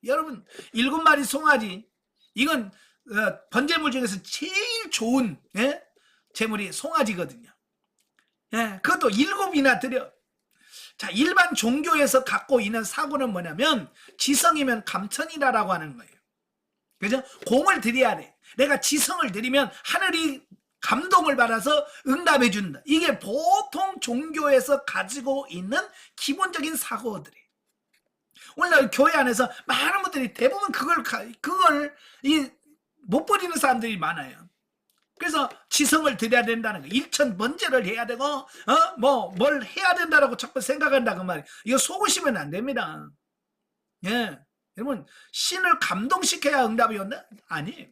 여러분, 7마리 송아지, 이건 번제물 중에서 제일 좋은 제물이 송아지거든요. 그것도 7이나 드려. 자, 일반 종교에서 갖고 있는 사고는 뭐냐면 지성이면 감천이라고 하는 거예요. 그죠? 공을 드려야 돼. 내가 지성을 드리면 하늘이 감동을 받아서 응답해 준다. 이게 보통 종교에서 가지고 있는 기본적인 사고들이에요. 오늘날 교회 안에서 많은 분들이 대부분 그걸 못 버리는 사람들이 많아요. 그래서 지성을 드려야 된다는 거, 일천 번제를 해야 되고, 뭘 해야 된다라고 자꾸 생각한다고 말이에요. 이거 속으시면 안 됩니다. 예, 여러분, 신을 감동시켜야 응답이 온다? 아니에요.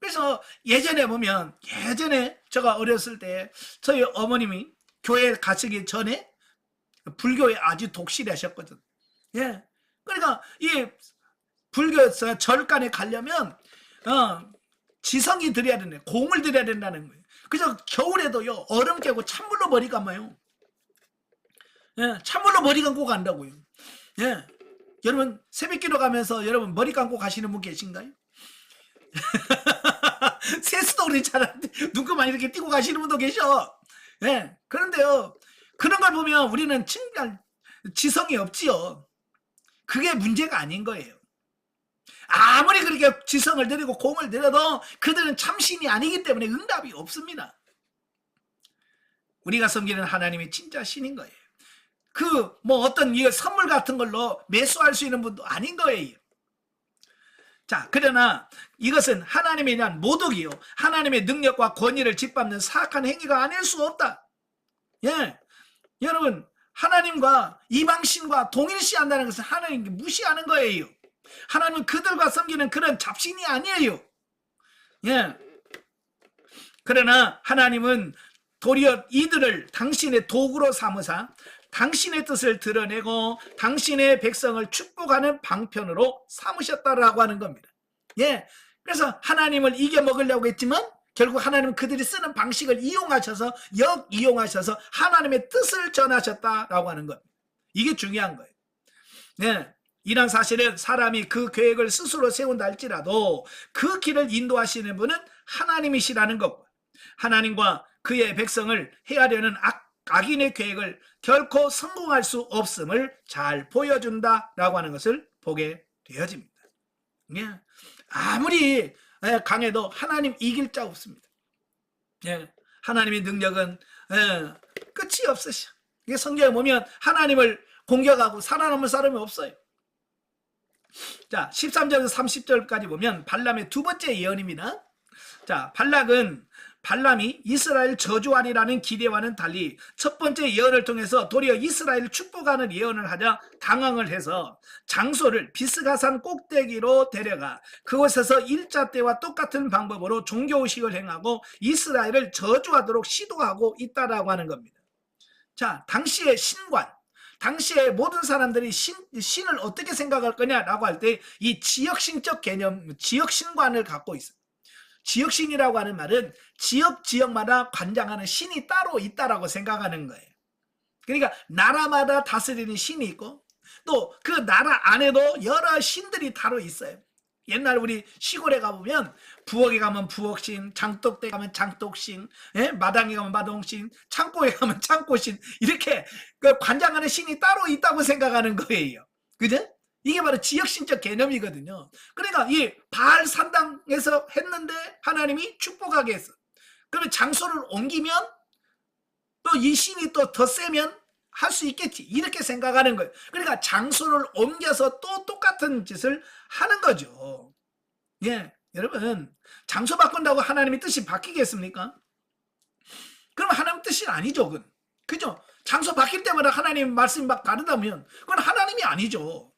그래서 예전에 보면, 제가 어렸을 때 저희 어머님이 교회 가시기 전에 불교에 아주 독실하셨거든. 예, 그러니까 이 불교에서 절간에 가려면 지성이 드려야 되네. 공을 드려야 된다는 거예요. 그래서 겨울에도요, 얼음 깨고 찬물로 머리 감아요. 예, 찬물로 머리 감고 간다고요. 예, 여러분 새벽기도 가면서 여러분 머리 감고 가시는 분 계신가요? 세수도 그렇잖아요. 눈곱만 이렇게 띄고 가시는 분도 계셔. 예, 그런데요, 그런 걸 보면 우리는 지성이 없지요. 그게 문제가 아닌 거예요. 아무리 그렇게 지성을 드리고 공을 들여도 그들은 참신이 아니기 때문에 응답이 없습니다. 우리가 섬기는 하나님이 진짜 신인 거예요. 어떤 선물 같은 걸로 매수할 수 있는 분도 아닌 거예요. 자, 그러나 이것은 하나님에 대한 모독이요, 하나님의 능력과 권위를 짓밟는 사악한 행위가 아닐 수 없다. 예, 여러분, 하나님과 이방신과 동일시한다는 것은 하나님께 무시하는 거예요. 하나님은 그들과 섬기는 그런 잡신이 아니에요. 예. 그러나 하나님은 도리어 이들을 당신의 도구로 삼으사 당신의 뜻을 드러내고 당신의 백성을 축복하는 방편으로 삼으셨다라고 하는 겁니다. 예. 그래서 하나님을 이겨먹으려고 했지만 결국 하나님은 그들이 쓰는 방식을 이용하셔서 역이용하셔서 하나님의 뜻을 전하셨다라고 하는 겁니다. 이게 중요한 거예요. 예. 이런 사실은 사람이 그 계획을 스스로 세운다 할지라도 그 길을 인도하시는 분은 하나님이시라는 것, 하나님과 그의 백성을 해하려는 악인의 계획을 결코 성공할 수 없음을 잘 보여준다라고 하는 것을 보게 되어집니다. 예. 아무리 강해도 하나님 이길 자 없습니다. 예. 하나님의 능력은 끝이 없으셔. 이게 성경에 보면 하나님을 공격하고 살아남을 사람이 없어요. 자, 13절에서 30절까지 보면 발람의 두 번째 예언입니다. 자, 발람이 이스라엘 저주하리라는 기대와는 달리 첫 번째 예언을 통해서 도리어 이스라엘을 축복하는 예언을 하자 당황을 해서 장소를 비스가산 꼭대기로 데려가 그곳에서 일자 때와 똑같은 방법으로 종교의식을 행하고 이스라엘을 저주하도록 시도하고 있다라고 하는 겁니다. 자, 당시의 신관, 당시에 모든 사람들이 신을 어떻게 생각할 거냐라고 할 때 이 지역신적 개념, 지역신관을 갖고 있어요. 지역신이라고 하는 말은 지역마다 관장하는 신이 따로 있다라고 생각하는 거예요. 그러니까 나라마다 다스리는 신이 있고 또 그 나라 안에도 여러 신들이 따로 있어요. 옛날 우리 시골에 가보면 부엌에 가면 부엌신, 장독대 가면 장독신, 예? 마당에 가면 마동신, 창고에 가면 창고신, 이렇게 그 관장하는 신이 따로 있다고 생각하는 거예요. 그죠? 이게 바로 지역신적 개념이거든요. 그러니까 이 바알 산당에서 했는데 하나님이 축복하게 했어. 그러면 장소를 옮기면 또 이 신이 또 더 세면 할 수 있겠지, 이렇게 생각하는 거예요. 그러니까 장소를 옮겨서 또 똑같은 짓을 하는 거죠. 예, 여러분, 장소 바꾼다고 하나님의 뜻이 바뀌겠습니까? 그럼 하나님 뜻이 아니죠. 그건, 그죠? 장소 바뀔 때마다 하나님 말씀이 막 다르다면 그건 하나님이 아니죠.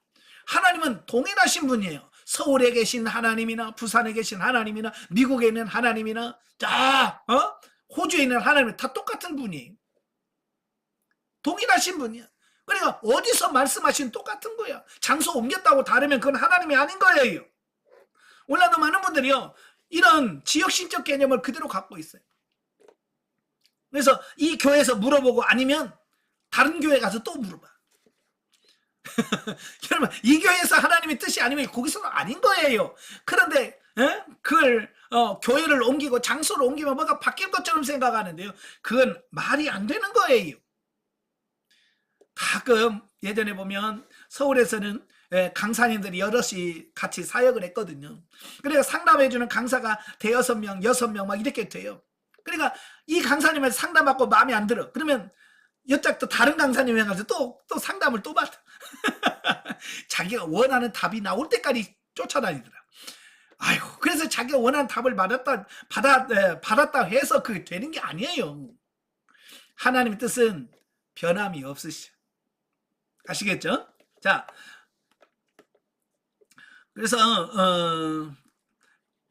하나님은 동일하신 분이에요. 서울에 계신 하나님이나 부산에 계신 하나님이나 미국에 있는 하나님이나 호주에 있는 하나님은 다 똑같은 분이에요. 동일하신 분이야. 그러니까 어디서 말씀하신 똑같은 거야. 장소 옮겼다고 다르면 그건 하나님이 아닌 거예요. 오늘도 많은 분들이요, 이런 지역신적 개념을 그대로 갖고 있어요. 그래서 이 교회에서 물어보고 아니면 다른 교회 가서 또 물어봐. 여러분, 이 교회에서 하나님의 뜻이 아니면 거기서는 아닌 거예요. 그런데 그걸 교회를 옮기고 장소를 옮기면 뭐가 바뀔 것처럼 생각하는데요, 그건 말이 안 되는 거예요. 가끔 예전에 보면 서울에서는 강사님들이 여럿이 같이 사역을 했거든요. 그러니까 상담해주는 강사가 대여섯 명, 6명 막 이렇게 돼요. 그러니까 이 강사님한테 상담받고 마음에 안 들어. 그러면 여짝 또 다른 강사님이 해가지고 또 상담을 또 받아. 자기가 원하는 답이 나올 때까지 쫓아다니더라. 아이고, 그래서 자기가 원하는 답을 받았다 해서 그게 되는 게 아니에요. 하나님의 뜻은 변함이 없으시죠. 아시겠죠? 자, 그래서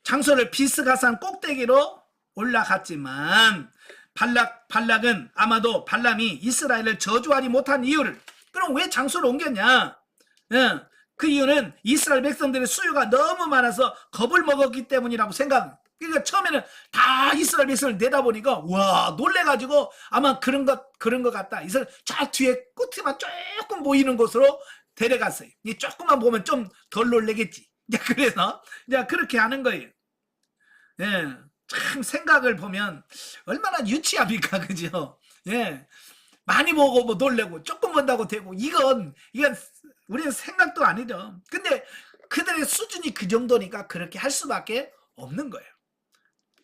장소를 비스가산 꼭대기로 올라갔지만 발락은 아마도 발람이 이스라엘을 저주하지 못한 이유를, 그럼 왜 장소를 옮겼냐? 그 이유는 이스라엘 백성들의 수요가 너무 많아서 겁을 먹었기 때문이라고 생각. 그러니까 처음에는 다 이스라엘 백성을 내다보니까 와, 놀래가지고 아마 그런 것 같다. 이스라엘 저 뒤에 끝에만 조금 보이는 곳으로 데려갔어요. 이 조금만 보면 좀 덜 놀래겠지. 그래서 그렇게 하는 거예요. 예, 참 생각을 보면 얼마나 유치합니까, 그죠? 예, 많이 보고 뭐 놀래고 조금 본다고 되고 이건 우리는 생각도 아니죠. 근데 그들의 수준이 그 정도니까 그렇게 할 수밖에 없는 거예요.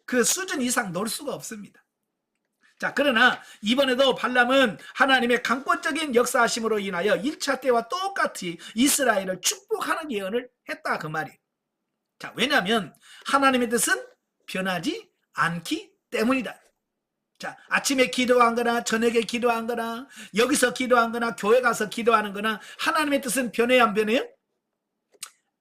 그 수준 이상 놀 수가 없습니다. 자, 그러나 이번에도 발람은 하나님의 강권적인 역사하심으로 인하여 1차 때와 똑같이 이스라엘을 축복하는 예언을 했다, 그 말이에요. 자, 왜냐하면 하나님의 뜻은 변하지 않기 때문이다. 자, 아침에 기도한 거나 저녁에 기도한 거나 여기서 기도한 거나 교회 가서 기도하는 거나 하나님의 뜻은 변해요, 안 변해요?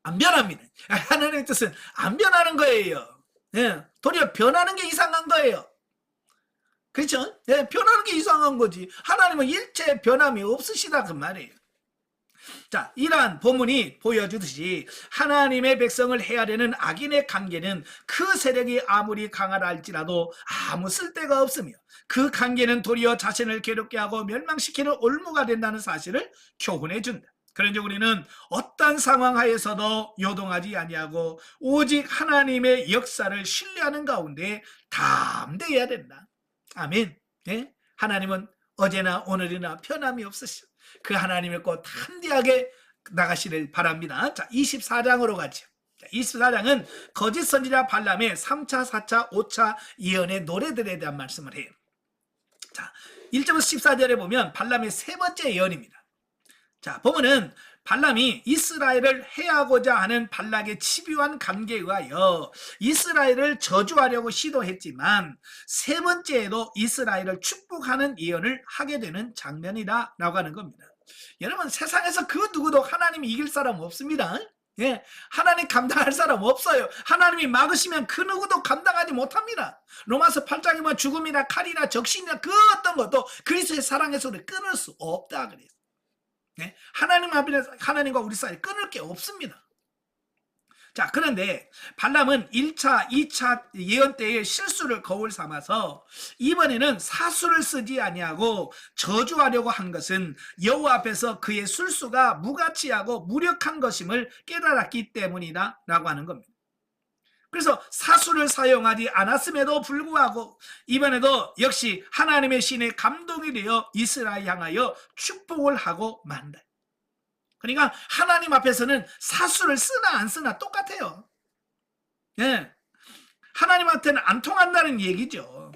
안 변합니다. 하나님의 뜻은 안 변하는 거예요. 예, 도리어 변하는 게 이상한 거예요. 그렇죠? 예, 변하는 게 이상한 거지. 하나님은 일체 변함이 없으시다, 그 말이에요. 자, 이러한 본문이 보여주듯이 하나님의 백성을 헤아리는 악인의 관계는 그 세력이 아무리 강하다 할지라도 아무 쓸데가 없으며 그 관계는 도리어 자신을 괴롭게 하고 멸망시키는 올무가 된다는 사실을 교훈해 준다. 그런데 우리는 어떤 상황 하에서도 요동하지 아니하고 오직 하나님의 역사를 신뢰하는 가운데 담대해야 된다. 아멘. 예? 하나님은 어제나 오늘이나 변함이 없으시오. 그 하나님의 꽃 담대하게 나가시를 바랍니다. 자, 24장으로 가죠. 24장은 거짓 선지자 발람의 3차, 4차, 5차 예언의 노래들에 대한 말씀을 해요. 자, 1절부터 14절에 보면 발람의 세 번째 예언입니다. 자, 보면은 발람이 이스라엘을 해하고자 하는 발락의 집요한 관계에 의하여 이스라엘을 저주하려고 시도했지만 세 번째에도 이스라엘을 축복하는 예언을 하게 되는 장면이다 라고 하는 겁니다. 여러분, 세상에서 그 누구도 하나님이 이길 사람 없습니다. 예, 하나님 감당할 사람 없어요. 하나님이 막으시면 그 누구도 감당하지 못합니다. 로마서 8장에 보면 죽음이나 칼이나 적신이나 그 어떤 것도 그리스도의 사랑에서 우리 끊을 수 없다 그랬어요. 네? 하나님 앞에서 하나님과 우리 사이에 끊을 게 없습니다. 자, 그런데 발람은 1차, 2차 예언 때의 실수를 거울 삼아서 이번에는 사수를 쓰지 아니하고 저주하려고 한 것은 여호와 앞에서 그의 술수가 무가치하고 무력한 것임을 깨달았기 때문이다 라고 하는 겁니다. 그래서 사수를 사용하지 않았음에도 불구하고 이번에도 역시 하나님의 신의 감동이 되어 이스라엘 향하여 축복을 하고 만다. 그러니까 하나님 앞에서는 사수를 쓰나 안 쓰나 똑같아요. 예. 하나님한테는 안 통한다는 얘기죠.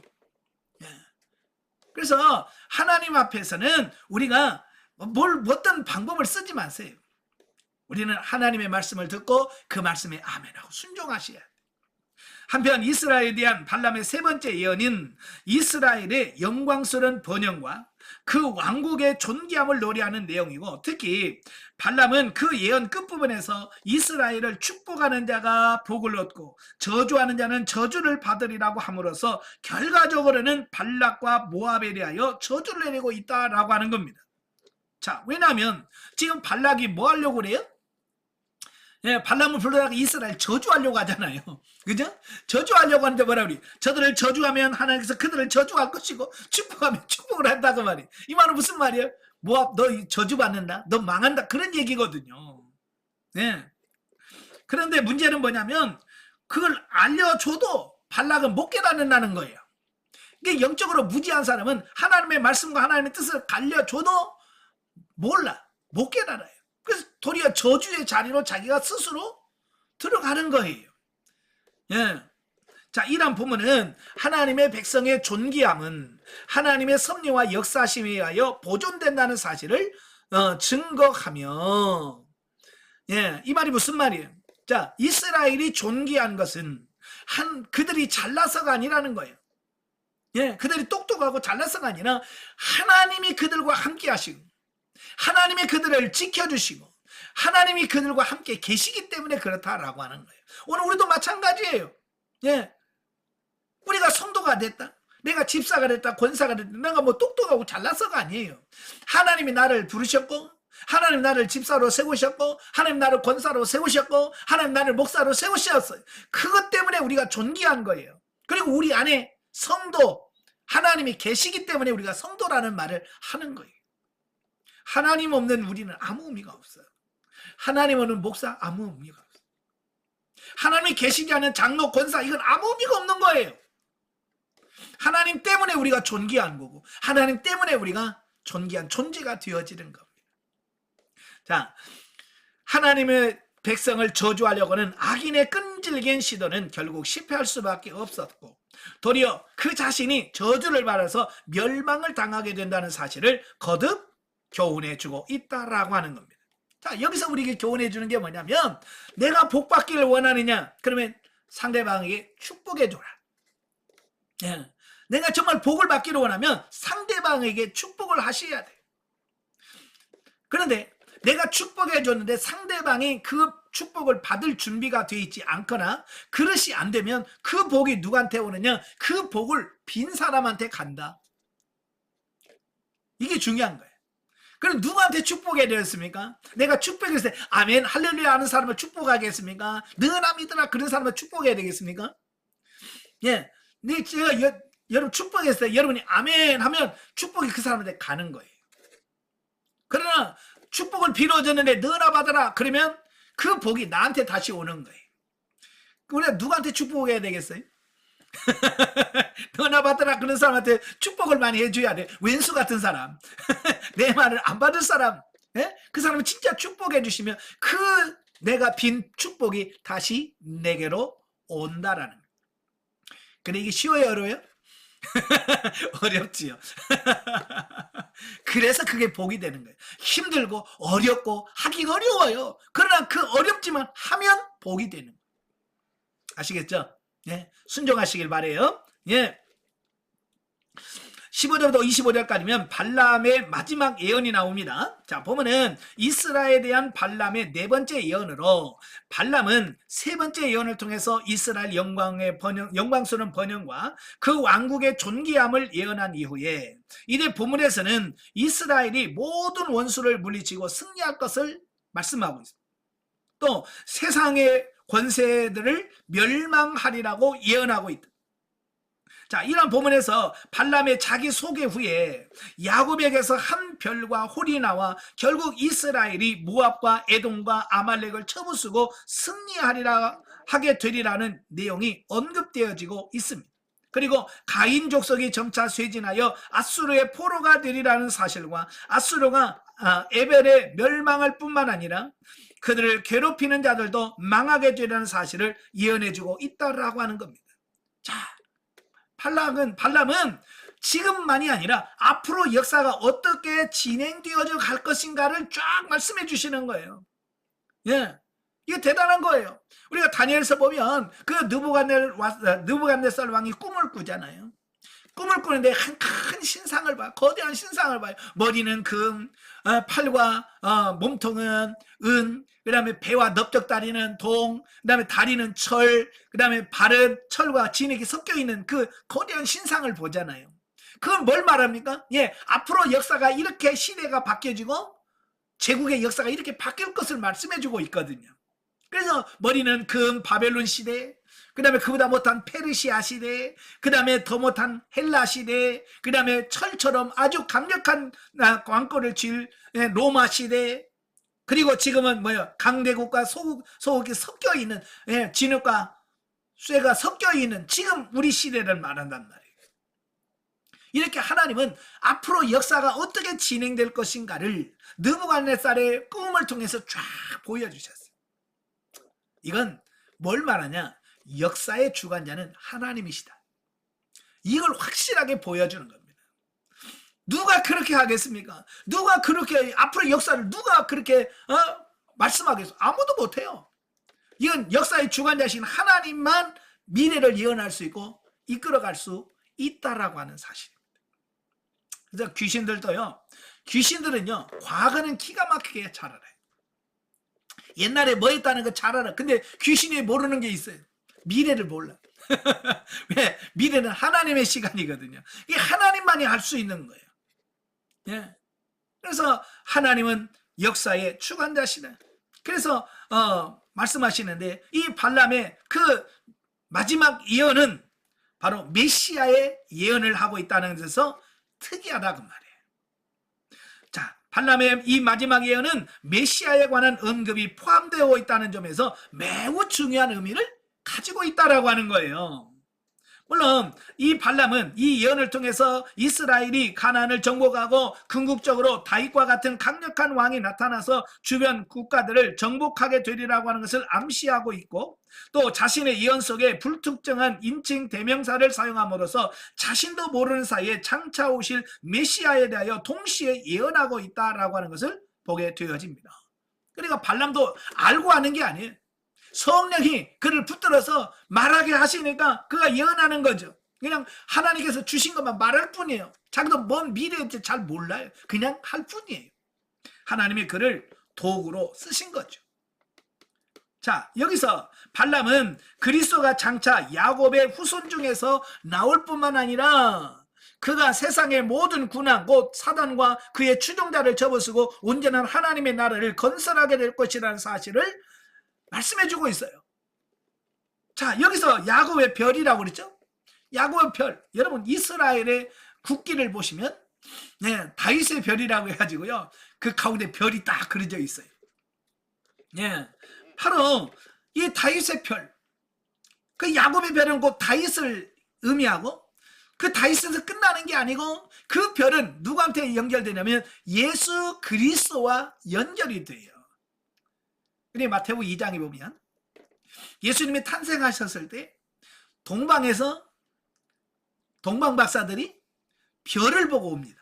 예. 그래서 하나님 앞에서는 우리가 어떤 방법을 쓰지 마세요. 우리는 하나님의 말씀을 듣고 그 말씀에 아멘하고 순종하셔야 돼요. 한편 이스라엘에 대한 발람의 세 번째 예언인 이스라엘의 영광스러운 번영과 그 왕국의 존귀함을 노래하는 내용이고, 특히 발람은 그 예언 끝부분에서 이스라엘을 축복하는 자가 복을 얻고 저주하는 자는 저주를 받으리라고 함으로써 결과적으로는 발락과 모압에 대하여 저주를 내리고 있다라고 하는 겁니다. 자, 왜냐하면 지금 발락이 뭐 하려고 그래요? 예, 발람을 불러다가 이스라엘 저주하려고 하잖아요. 그죠? 저주하려고 하는데 뭐라 그래? 저들을 저주하면 하나님께서 그들을 저주할 것이고 축복하면 축복을 한다고 말이에요. 이 말은 무슨 말이에요? 모압 너 저주받는다? 너 망한다? 그런 얘기거든요. 예. 그런데 문제는 뭐냐면 그걸 알려줘도 발락은 못 깨닫는다는 거예요. 이게 영적으로 무지한 사람은 하나님의 말씀과 하나님의 뜻을 알려줘도 몰라. 못 깨달아요. 그래서 도리어 저주의 자리로 자기가 스스로 들어가는 거예요. 예. 자, 이런 부분은 하나님의 백성의 존귀함은 하나님의 섭리와 역사심에 의하여 보존된다는 사실을 증거하며, 예, 이 말이 무슨 말이에요? 자, 이스라엘이 존귀한 것은 그들이 잘나서가 아니라는 거예요. 예, 그들이 똑똑하고 잘나서가 아니라 하나님이 그들과 함께 하시고 하나님이 그들을 지켜주시고 하나님이 그들과 함께 계시기 때문에 그렇다라고 하는 거예요. 오늘 우리도 마찬가지예요. 예, 우리가 성도가 됐다, 내가 집사가 됐다, 권사가 됐다, 내가 뭐 똑똑하고 잘나서가 아니에요. 하나님이 나를 부르셨고 하나님 나를 집사로 세우셨고 하나님 나를 권사로 세우셨고 하나님 나를 목사로 세우셨어요. 그것 때문에 우리가 존귀한 거예요. 그리고 우리 안에 성도 하나님이 계시기 때문에 우리가 성도라는 말을 하는 거예요. 하나님 없는 우리는 아무 의미가 없어요. 하나님 없는 목사 아무 의미가 없어요. 하나님이 계시지 않은 장로 권사 이건 아무 의미가 없는 거예요. 하나님 때문에 우리가 존귀한 거고 하나님 때문에 우리가 존귀한 존재가 되어지는 겁니다. 자, 하나님의 백성을 저주하려고 하는 악인의 끈질긴 시도는 결국 실패할 수밖에 없었고 도리어 그 자신이 저주를 받아서 멸망을 당하게 된다는 사실을 거듭 교훈해주고 있다라고 하는 겁니다. 자, 여기서 우리에게 교훈해주는 게 뭐냐면 내가 복 받기를 원하느냐? 그러면 상대방에게 축복해줘라. 예. 내가 정말 복을 받기를 원하면 상대방에게 축복을 하셔야 돼요. 그런데 내가 축복해줬는데 상대방이 그 축복을 받을 준비가 되어 있지 않거나 그릇이 안 되면 그 복이 누구한테 오느냐? 그 복을 빈 사람한테 간다. 이게 중요한 거예요. 그럼 누구한테 축복해야 되겠습니까? 내가 축복했을 때 아멘 할렐루야 하는 사람을 축복하겠습니까? 너나 믿으라 그런 사람을 축복해야 되겠습니까? 예, 제가 여러분 축복했을 때 여러분이 아멘 하면 축복이 그 사람한테 가는 거예요. 그러나 축복을 빌어줬는데 너나 받아라 그러면 그 복이 나한테 다시 오는 거예요. 우리가 누구한테 축복해야 되겠어요? 너나 받으라 그런 사람한테 축복을 많이 해줘야 돼. 왼수 같은 사람 내 말을 안 받을 사람, 예? 그 사람은 진짜 축복해 주시면 그 내가 빈 축복이 다시 내게로 온다라는 거예요. 근데 이게 쉬워요 어려워요? 어렵지요. 그래서 그게 복이 되는 거예요. 힘들고 어렵고 하기 어려워요. 그러나 그 어렵지만 하면 복이 되는 거예요. 아시겠죠? 예, 순종하시길 바래요. 예. 15절부터 25절까지면 발람의 마지막 예언이 나옵니다. 자, 보면은 이스라엘에 대한 발람의 네 번째 예언으로 발람은 세 번째 예언을 통해서 이스라엘 영광스러운 번영과 그 왕국의 존귀함을 예언한 이후에 이제 본문에서는 이스라엘이 모든 원수를 물리치고 승리할 것을 말씀하고 있습니다. 또 세상의 권세들을 멸망하리라고 예언하고 있다. 자, 이런 본문에서 발람의 자기 소개 후에 야곱에게서 한 별과 홀이 나와 결국 이스라엘이 모압과 에돔과 아말렉을 쳐부수고 승리하리라 하게 되리라는 내용이 언급되어지고 있습니다. 그리고 가인 족속이 점차 쇠진하여 아수르의 포로가 되리라는 사실과 아수르가 에벨의 멸망할 뿐만 아니라 그들을 괴롭히는 자들도 망하게 되리라는 사실을 예언해주고 있다라고 하는 겁니다. 자, 발람은 지금만이 아니라 앞으로 역사가 어떻게 진행되어져 갈 것인가를 쫙 말씀해 주시는 거예요. 예, 이게 대단한 거예요. 우리가 다니엘서 보면 그 느부갓네살 왕이 꿈을 꾸잖아요. 꿈을 꾸는데 한 큰 신상을 봐요. 거대한 신상을 봐요. 머리는 금, 팔과 몸통은 은, 그 다음에 배와 넓적다리는 동, 그 다음에 다리는 철, 그 다음에 발은 철과 진액이 섞여 있는 그 거대한 신상을 보잖아요. 그건 뭘 말합니까? 예, 앞으로 역사가 이렇게 시대가 바뀌어지고 제국의 역사가 이렇게 바뀔 것을 말씀해주고 있거든요. 그래서 머리는 금, 바벨론 시대, 그 다음에 그보다 못한 페르시아 시대, 그 다음에 더 못한 헬라 시대, 그 다음에 철처럼 아주 강력한 왕권을 쥘 로마 시대, 그리고 지금은 강대국과 소국이 섞여 있는, 진흙과 쇠가 섞여 있는 지금 우리 시대를 말한단 말이에요. 이렇게 하나님은 앞으로 역사가 어떻게 진행될 것인가를 느부갓네살의 꿈을 통해서 쫙 보여주셨어요. 이건 뭘 말하냐? 역사의 주관자는 하나님이시다. 이걸 확실하게 보여주는 겁니다. 누가 그렇게 하겠습니까? 누가 그렇게 앞으로 역사를 누가 그렇게 말씀하겠어? 아무도 못해요. 이건 역사의 주관자신 하나님만 미래를 예언할 수 있고 이끌어갈 수 있다라고 하는 사실입니다. 그래서 귀신들은요 과거는 기가 막히게 잘 알아요. 옛날에 뭐 했다는 거 잘 알아. 근데 귀신이 모르는 게 있어요. 미래를 몰라. 왜? 미래는 하나님의 시간이거든요. 이게 하나님만이 할 수 있는 거예요. 예. 그래서 하나님은 역사의 주관자시다. 그래서 말씀하시는데 이 발람의 그 마지막 예언은 바로 메시아의 예언을 하고 있다는 데서 특이하다 그 말이에요. 자, 발람의 이 마지막 예언은 메시아에 관한 언급이 포함되어 있다는 점에서 매우 중요한 의미를 가지고 있다라고 하는 거예요. 물론 이 발람은 이 예언을 통해서 이스라엘이 가나안을 정복하고 궁극적으로 다윗과 같은 강력한 왕이 나타나서 주변 국가들을 정복하게 되리라고 하는 것을 암시하고 있고, 또 자신의 예언 속에 불특정한 인칭 대명사를 사용함으로써 자신도 모르는 사이에 장차 오실 메시아에 대하여 동시에 예언하고 있다라고 하는 것을 보게 되어집니다. 그러니까 발람도 알고 하는 게 아니에요. 성령이 그를 붙들어서 말하게 하시니까 그가 예언하는 거죠. 그냥 하나님께서 주신 것만 말할 뿐이에요. 자기도 뭔 미래에 잘 몰라요. 그냥 할 뿐이에요. 하나님이 그를 도구로 쓰신 거죠. 자, 여기서 발람은 그리스도가 장차 야곱의 후손 중에서 나올 뿐만 아니라 그가 세상의 모든 군왕 곧 사단과 그의 추종자를 접어쓰고 온전한 하나님의 나라를 건설하게 될 것이라는 사실을 말씀해주고 있어요. 자, 여기서 야곱의 별이라고 그랬죠? 야곱의 별, 여러분 이스라엘의 국기를 보시면 다윗의 별이라고 해가지고요 그 가운데 별이 딱 그려져 있어요. 바로 이 다윗의 별, 그 야곱의 별은 곧 다윗을 의미하고 그 다윗에서 끝나는 게 아니고 그 별은 누구한테 연결되냐면 예수 그리스도와 연결이 돼요. 그래 마태복음 2장에 보면 예수님이 탄생하셨을 때 동방에서 동방 박사들이 별을 보고 옵니다.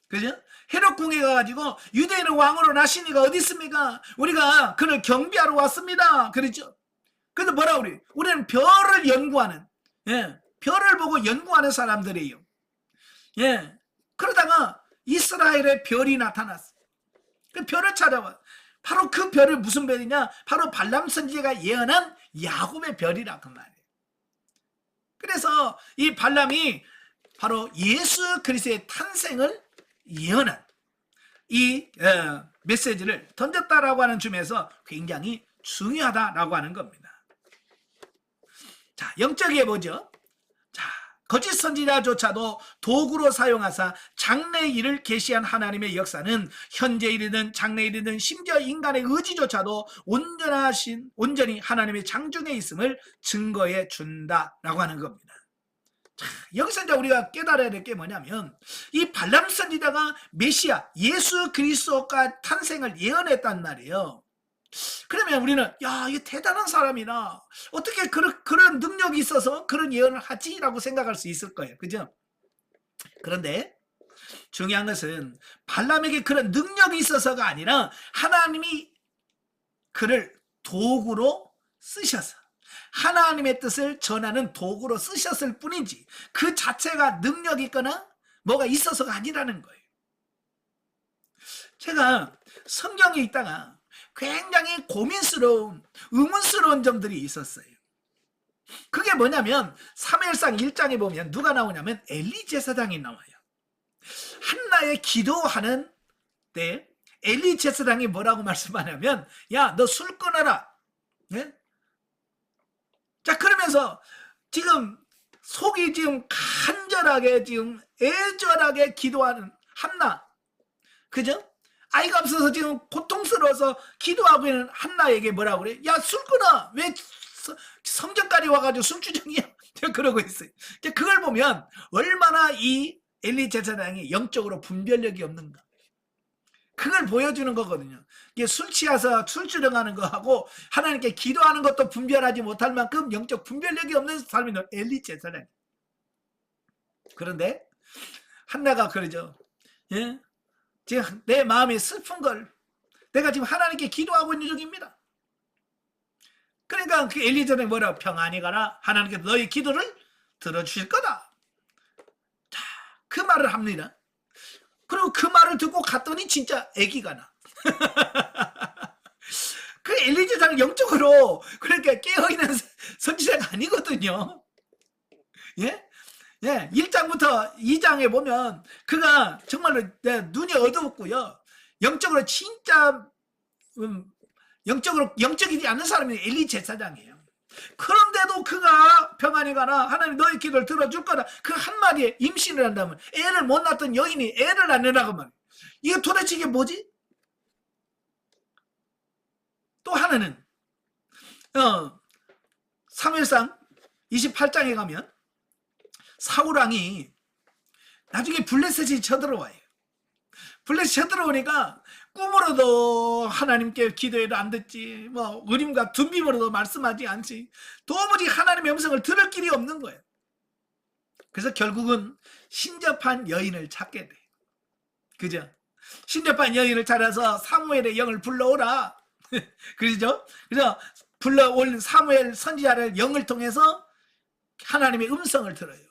그죠? 헤롯 궁에 가가지고 유대인의 왕으로 나시니가 어디 있습니까? 우리가 그를 경비하러 왔습니다. 그랬죠. 근데 뭐라 그래요? 우리는 별을 연구하는, 별을 보고 연구하는 사람들이에요. 그러다가 이스라엘의 별이 나타났어. 그 별을 찾아와. 바로 그 별은 무슨 별이냐? 바로 발람 선지자가 예언한 야곱의 별이라 그 말이에요. 그래서 이 발람이 바로 예수 그리스도의 탄생을 예언한 이 메시지를 던졌다라고 하는 점에서 굉장히 중요하다라고 하는 겁니다. 자, 영적이에 보죠. 자, 거짓 선지자조차도 도구로 사용하사 장래일을 계시한 하나님의 역사는 현재일이든 장래일이든 심지어 인간의 의지조차도 온전히 하나님의 장중에 있음을 증거해 준다라고 하는 겁니다. 자, 여기서 이제 우리가 깨달아야 될 게 뭐냐면 이 발람 선지자가 메시아 예수 그리스도가 탄생을 예언했단 말이에요. 그러면 우리는 야, 이 대단한 사람이나 어떻게 그런 능력이 있어서 그런 예언을 하지라고 생각할 수 있을 거예요. 그죠? 그런데 중요한 것은 발람에게 그런 능력이 있어서가 아니라 하나님이 그를 도구로 쓰셔서 하나님의 뜻을 전하는 도구로 쓰셨을 뿐이지 그 자체가 능력이 있거나 뭐가 있어서가 아니라는 거예요. 제가 성경에 있다가 굉장히 고민스러운 의문스러운 점들이 있었어요. 그게 뭐냐면 사무엘상 1장에 보면 누가 나오냐면 엘리 제사장이 나와요. 한나의 기도하는 때 엘리 제사장이 뭐라고 말씀하냐면 야, 너 술 끊어라. 네? 자, 그러면서 지금 속이 지금 간절하게 지금 애절하게 기도하는 한나, 그죠? 아이가 없어서 지금 고통스러워서 기도하고 있는 한나에게 뭐라고 그래? 야, 술 끊어. 왜 성전까지 와가지고 술주정이야? 그러고 있어요. 그걸 보면 얼마나 이 엘리 제사장이 영적으로 분별력이 없는가. 그걸 보여주는 거거든요. 이게 술 취해서 술주정하는 거하고 하나님께 기도하는 것도 분별하지 못할 만큼 영적 분별력이 없는 사람이 엘리 제사장. 그런데 한나가 그러죠. 예? 지금 내 마음이 슬픈 걸 내가 지금 하나님께 기도하고 있는 중입니다. 그러니까 그 엘리 제사장이 뭐라고 평안히 가라. 하나님께서 너희 기도를 들어주실 거다. 자, 그 말을 합니다. 그리고 그 말을 듣고 갔더니 진짜 아기가 나. 그 엘리 제사장은 영적으로 그러니까 깨어있는 선지자가 아니거든요. 예? 예, 1장부터 2장에 보면 그가 정말로 눈이 어두웠고요. 영적으로 진짜 영적이지 않는 사람이 엘리 제사장이에요. 그런데도 그가 평안히 가라. 하나님 너희 기도를 들어줄 거다. 그 한마디에 임신을 한다면 애를 못 낳던 여인이 애를 안 낳으라고 말이에요. 이게 도대체 이게 뭐지? 또 하나는 사무엘상 28장에 가면 사울왕이 나중에 블레셋이 쳐들어와요. 블레셋이 쳐들어오니까 꿈으로도 하나님께 기도해도 안 듣지, 뭐 의림과 둔빔으로도 말씀하지 않지, 도무지 하나님의 음성을 들을 길이 없는 거예요. 그래서 결국은 신접한 여인을 찾게 돼. 그죠? 신접한 여인을 찾아서 사무엘의 영을 불러오라. 그러죠? 그래서 불러올 사무엘 선지자를 영을 통해서 하나님의 음성을 들어요.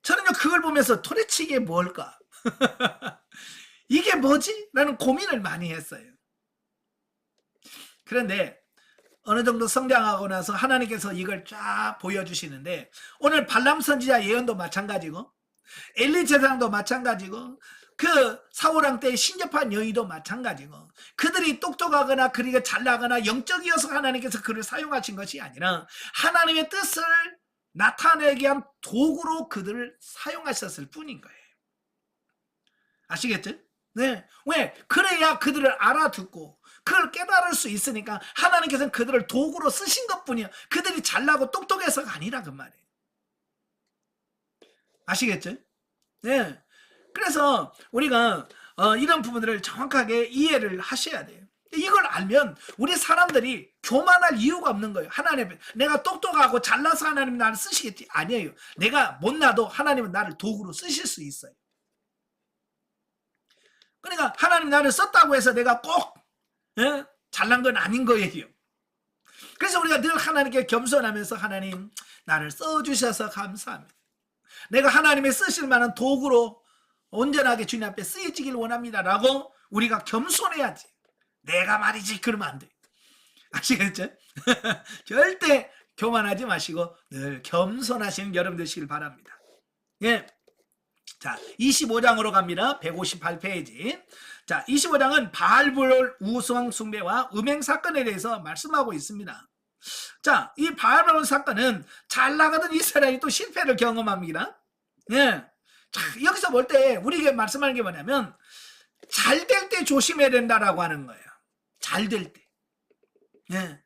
저는요 그걸 보면서 도대체 이게 뭘까? 이게 뭐지? 라는 고민을 많이 했어요. 그런데 어느 정도 성장하고 나서 하나님께서 이걸 쫙 보여주시는데 오늘 발람 선지자 예언도 마찬가지고 엘리 제사장도 마찬가지고 그 사울왕 때의 신접한 여인도 마찬가지고 그들이 똑똑하거나 그리고 잘나거나 영적이어서 하나님께서 그를 사용하신 것이 아니라 하나님의 뜻을 나타내게 한 도구로 그들을 사용하셨을 뿐인 거예요. 아시겠죠? 네. 왜? 그래야 그들을 알아듣고 그걸 깨달을 수 있으니까 하나님께서는 그들을 도구로 쓰신 것뿐이야. 그들이 잘나고 똑똑해서가 아니라 그 말이에요. 아시겠죠? 네. 그래서 우리가 이런 부분들을 정확하게 이해를 하셔야 돼요. 이걸 알면 우리 사람들이 교만할 이유가 없는 거예요. 하나님, 내가 똑똑하고 잘나서 하나님 나를 쓰시겠지? 아니에요. 내가 못나도 하나님은 나를 도구로 쓰실 수 있어요. 그러니까 하나님 나를 썼다고 해서 내가 꼭 잘난 건 아닌 거예요. 그래서 우리가 늘 하나님께 겸손하면서 하나님 나를 써주셔서 감사합니다. 내가 하나님의 쓰실 만한 도구로 온전하게 주님 앞에 쓰여지길 원합니다 라고 우리가 겸손해야지. 내가 말이지 그러면 안 돼. 아시겠죠? 절대 교만하지 마시고 늘 겸손하시는 여러분 되시길 바랍니다. 예. 자, 25장으로 갑니다. 158페이지. 자, 25장은 바알볼 우상 숭배와 음행 사건에 대해서 말씀하고 있습니다. 자, 이 바알볼 사건은 잘 나가던 이스라엘이 또 실패를 경험합니다. 예. 자, 여기서 볼 때 우리에게 말씀하는 게 뭐냐면 잘 될 때 조심해야 된다라고 하는 거예요. 잘 될 때. 예.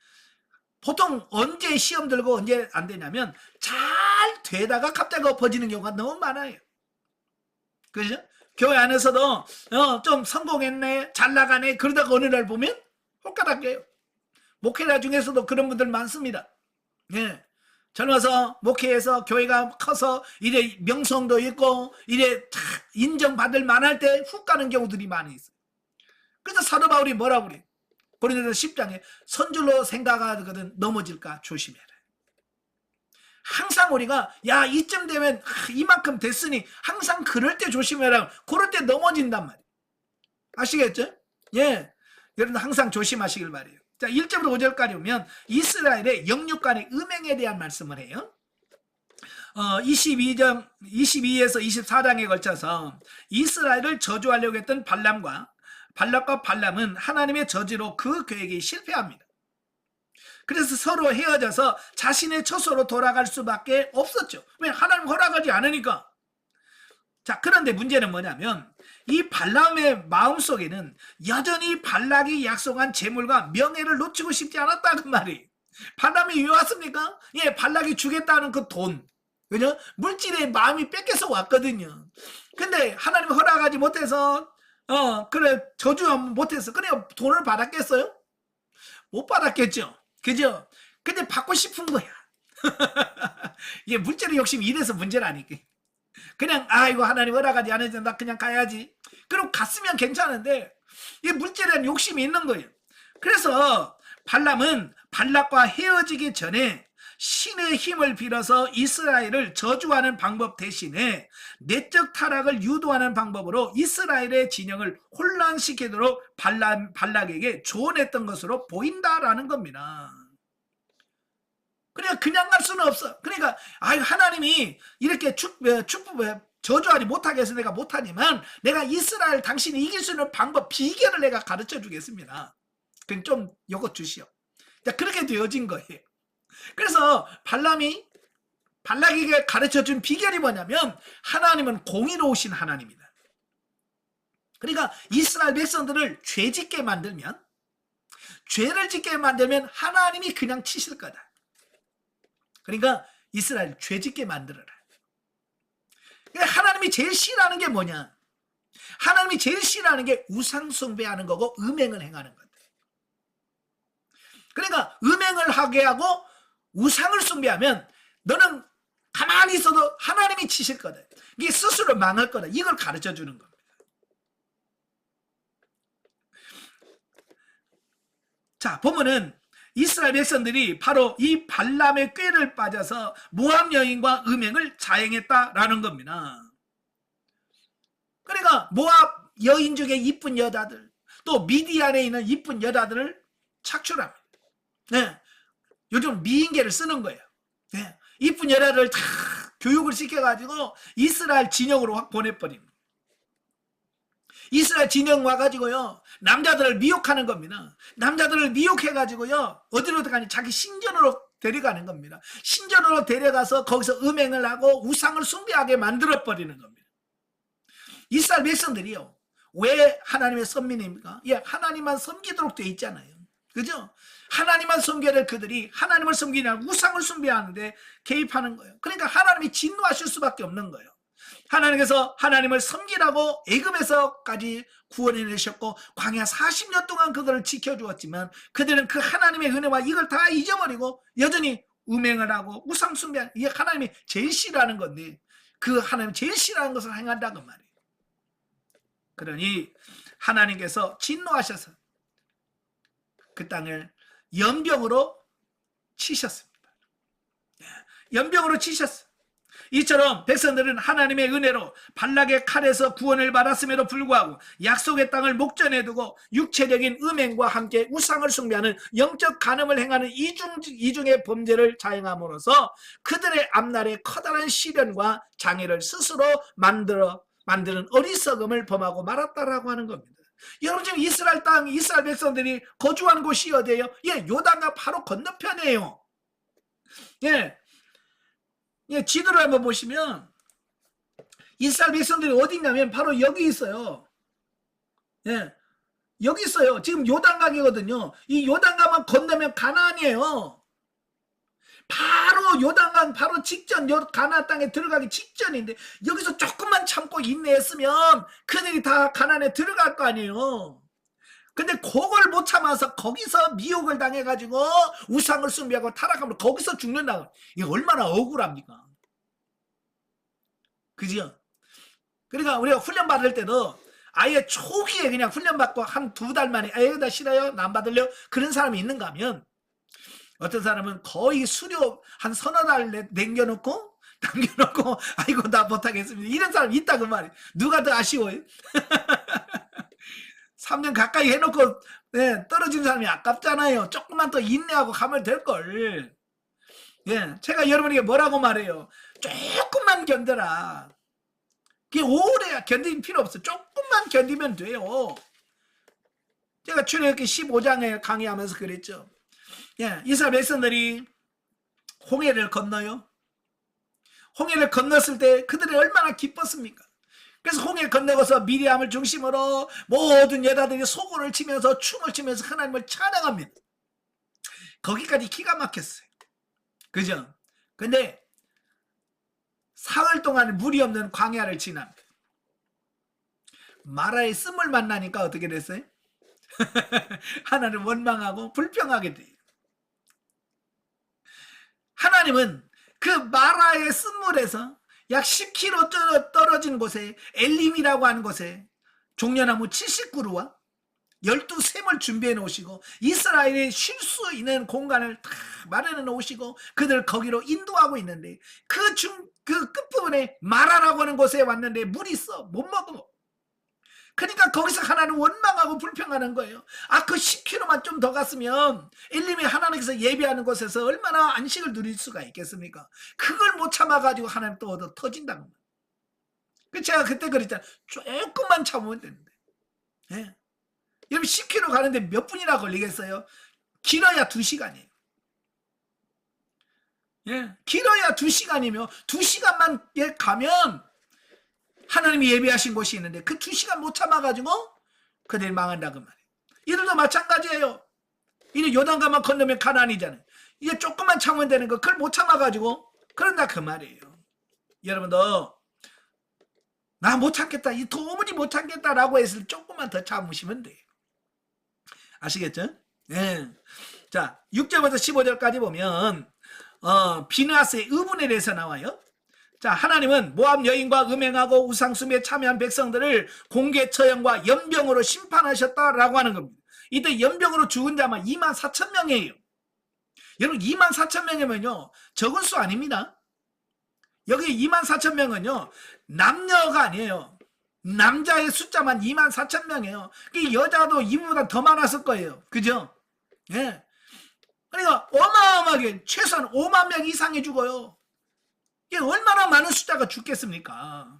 보통 언제 시험 들고 언제 안 되냐면 잘 되다가 갑자기 엎어지는 경우가 너무 많아요. 그죠? 교회 안에서도 좀 성공했네, 잘 나가네, 그러다가 어느 날 보면 홀가닥 껴요. 목회자 중에서도 그런 분들 많습니다. 예. 젊어서 목회에서 교회가 커서 이래 명성도 있고 이래 인정받을 만할 때 훅 가는 경우들이 많이 있어요. 그래서 사도 바울이 뭐라고 그래요? 고린도서 10장에 선줄로 생각하거든 넘어질까 조심해라. 항상 우리가 야 이쯤 되면 이만큼 됐으니 항상 그럴 때 조심해라. 그럴 때 넘어진단 말이에요. 아시겠죠? 예, 여러분 항상 조심하시길 바래요. 자, 1절부터 5절까지 보면 이스라엘의 영육간의 음행에 대한 말씀을 해요. 22에서 24장에 걸쳐서 이스라엘을 저주하려고 했던 발람과 발람은 하나님의 저지로 그 계획이 실패합니다. 그래서 서로 헤어져서 자신의 처소로 돌아갈 수밖에 없었죠. 왜? 하나님 허락하지 않으니까. 자, 그런데 문제는 뭐냐면 이 발람의 마음속에는 여전히 발락이 약속한 재물과 명예를 놓치고 싶지 않았다는 말이에요. 발람이 왜 왔습니까? 예, 발락이 주겠다는 그 돈, 그죠? 물질의 마음이 뺏겨서 왔거든요. 근데 하나님 허락하지 못해서 그래 저주 못해서 그래 돈을 받았겠어요? 못 받았겠죠. 그죠? 근데 받고 싶은 거야. 이게 물질의 욕심이 이래서 문제라니까. 그냥 이거 하나님 허락하지 않으면 나 그냥 가야지. 그럼 갔으면 괜찮은데 이 물질에 대한 욕심이 있는 거예요. 그래서 발람은 발락과 헤어지기 전에 신의 힘을 빌어서 이스라엘을 저주하는 방법 대신에 내적 타락을 유도하는 방법으로 이스라엘의 진영을 혼란시키도록 발락에게 조언했던 것으로 보인다라는 겁니다. 그러니까 그냥 갈 수는 없어. 그러니까 하나님이 이렇게 저주하지 못하게 해서 내가 못하지만 내가 이스라엘 당신이 이길 수 있는 방법 비결을 내가 가르쳐 주겠습니다. 그럼 좀 요거 주시오. 그렇게 되어진 거예요. 그래서 발락에게 가르쳐준 비결이 뭐냐면 하나님은 공의로우신 하나님이다. 그러니까 이스라엘 백성들을 죄짓게 만들면 죄를 짓게 만들면 하나님이 그냥 치실 거다. 그러니까 이스라엘 죄짓게 만들어라. 그러니까 하나님이 제일 싫어하는 게 뭐냐? 하나님이 제일 싫어하는 게 우상 숭배하는 거고 음행을 행하는 거다. 그러니까 음행을 하게 하고 우상을 숭배하면 너는 가만히 있어도 하나님이 치실 거다. 이게 스스로 망할 거다. 이걸 가르쳐 주는 겁니다. 자, 보면은 이스라엘 백성들이 바로 이 발람의 꾀를 빠져서 모압 여인과 음행을 자행했다라는 겁니다. 그러니까 모압 여인 중에 이쁜 여자들, 또 미디안에 있는 이쁜 여자들을 착출합니다. 네. 요즘 미인계를 쓰는 거예요. 네. 이쁜 여자들을 다 교육을 시켜가지고 이스라엘 진영으로 확 보내버립니다. 이스라엘 진영 와가지고요 남자들을 미혹하는 겁니다. 남자들을 미혹해가지고요 어디로 가니 자기 신전으로 데려가는 겁니다. 신전으로 데려가서 거기서 음행을 하고 우상을 숭배하게 만들어버리는 겁니다. 이스라엘 백성들이요 왜 하나님의 선민입니까? 예, 하나님만 섬기도록 돼 있잖아요. 그죠? 하나님만 섬겨야 그들이 하나님을 섬기냐 우상을 숭배하는데 개입하는 거예요. 그러니까 하나님이 진노하실 수밖에 없는 거예요. 하나님께서 하나님을 섬기라고 애굽에서까지 구원해내셨고 광야 40년 동안 그들을 지켜주었지만 그들은 그 하나님의 은혜와 이걸 다 잊어버리고 여전히 음행을 하고 우상 숭배하는, 이게 하나님이 제일 싫어하는 건데 그 하나님 제일 싫어하는 것을 행한다고 말이에요. 그러니 하나님께서 진노하셔서 그 땅을 연병으로 치셨습니다. 연병으로 치셨어요. 이처럼 백성들은 하나님의 은혜로 발락의 칼에서 구원을 받았음에도 불구하고 약속의 땅을 목전에 두고 육체적인 음행과 함께 우상을 숭배하는 영적 간음을 행하는 이중의 범죄를 자행함으로써 그들의 앞날에 커다란 시련과 장애를 스스로 만들어 만드는 어리석음을 범하고 말았다라고 하는 겁니다. 여러분 지금 이스라엘 땅, 이스라엘 백성들이 거주한 곳이 어디예요? 예, 요단강 바로 건너편이에요. 예, 예, 지도를 한번 보시면 이스라엘 백성들이 어디 있냐면 바로 여기 있어요. 예, 여기 있어요. 지금 요단강이거든요. 이 요단강만 건너면 가나안이에요. 바로 요단강 바로 직전, 가나안 땅에 들어가기 직전인데 여기서 조금만 참고 인내했으면 그들이 다 가나안에 들어갈 거 아니에요. 근데 그걸 못 참아서 거기서 미혹을 당해가지고 우상을 숭배하고 타락하면 거기서 죽는다. 이게 얼마나 억울합니까? 그죠? 그러니까 우리가 훈련 받을 때도 아예 초기에 그냥 훈련 받고 한 2달 만에 나 싫어요, 나 안 받을래요, 그런 사람이 있는가 하면, 어떤 사람은 거의 수료 한 서너 달 남겨놓고 아이고 나 못하겠습니다, 이런 사람이 있다 그 말이에요. 누가 더 아쉬워요? 3년 가까이 해놓고 네, 떨어진 사람이 아깝잖아요. 조금만 더 인내하고 가면 될걸. 예, 제가 여러분에게 뭐라고 말해요? 조금만 견뎌라. 그게 오래 견딜 필요 없어. 조금만 견디면 돼요. 제가 출애굽기 15장에 강의하면서 그랬죠. 예, 이스라엘 백성들이 홍해를 건너요. 홍해를 건넜을 때 그들이 얼마나 기뻤습니까? 그래서 홍해 건너고서 미리암을 중심으로 모든 여자들이 소고를 치면서 춤을 추면서 하나님을 찬양합니다. 거기까지 기가 막혔어요. 그죠? 근데 사흘 동안 물이 없는 광야를 지납니다. 마라의 씀을 만나니까 어떻게 됐어요? 하나님 원망하고 불평하게 돼요. 하나님은 그 마라의 쓴물에서 약 10km 떨어진 곳에 엘림이라고 하는 곳에 종려나무 70그루와 12샘을 준비해 놓으시고 이스라엘이 쉴 수 있는 공간을 다 마련해 놓으시고 그들 거기로 인도하고 있는데 그 끝부분에 마라라고 하는 곳에 왔는데 물이 있어. 못 먹어. 그러니까 거기서 하나님 원망하고 불평하는 거예요. 아, 그 10km만 좀 더 갔으면 엘림이 하나님께서 예비하는 곳에서 얼마나 안식을 누릴 수가 있겠습니까? 그걸 못 참아가지고 하나님 또 얻어 터진다는 거예요. 제가 그때 그랬잖아요. 조금만 참으면 되는데. 예. 여러분 10km 가는데 몇 분이나 걸리겠어요? 길어야 2시간이에요. 예. 길어야 2시간이며 2시간만 가면 하나님이 예비하신 곳이 있는데 그 2시간 못 참아가지고 그들이 망한다 그 말이에요. 이들도 마찬가지예요. 이제 요단강만 건너면 가나안이잖아요. 이제 조금만 참으면 되는 거 그걸 못 참아가지고 그런다 그 말이에요. 여러분도 나 못 참겠다, 이 도무지 못 참겠다라고 해서 조금만 더 참으시면 돼요. 아시겠죠? 네. 자, 6절부터 15절까지 보면 비느하스의 의분에 대해서 나와요. 자, 하나님은 모압 여인과 음행하고 우상숭배에 참여한 백성들을 공개 처형과 연병으로 심판하셨다라고 하는 겁니다. 이때 연병으로 죽은 자만 24,000명이에요. 여러분 24,000명이면요 적은 수 아닙니다. 여기 24,000명은요 남녀가 아니에요. 남자의 숫자만 24,000명이에요. 여자도 이보다 더 많았을 거예요. 그죠? 예. 그러니까 어마어마하게 최소한 5만 명 이상이 죽어요. 이게 얼마나 많은 숫자가 죽겠습니까?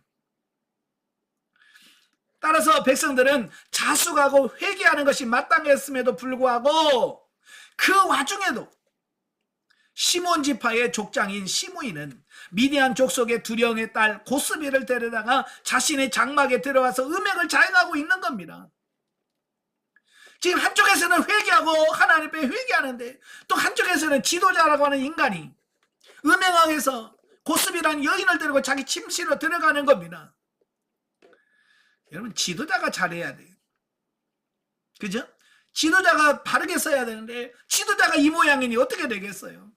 따라서 백성들은 자숙하고 회개하는 것이 마땅했음에도 불구하고 그 와중에도 시몬 지파의 족장인 시므이는 미디안 족속의 두령의 딸 고스비를 데려다가 자신의 장막에 들어와서 음행을 자행하고 있는 겁니다. 지금 한쪽에서는 회개하고 하나님 앞에 회개하는데 또 한쪽에서는 지도자라고 하는 인간이 음행하게서 고스비라는 여인을 데리고 자기 침실로 들어가는 겁니다. 여러분 지도자가 잘해야 돼요. 그죠? 지도자가 바르게 써야 되는데 지도자가 이 모양이니 어떻게 되겠어요?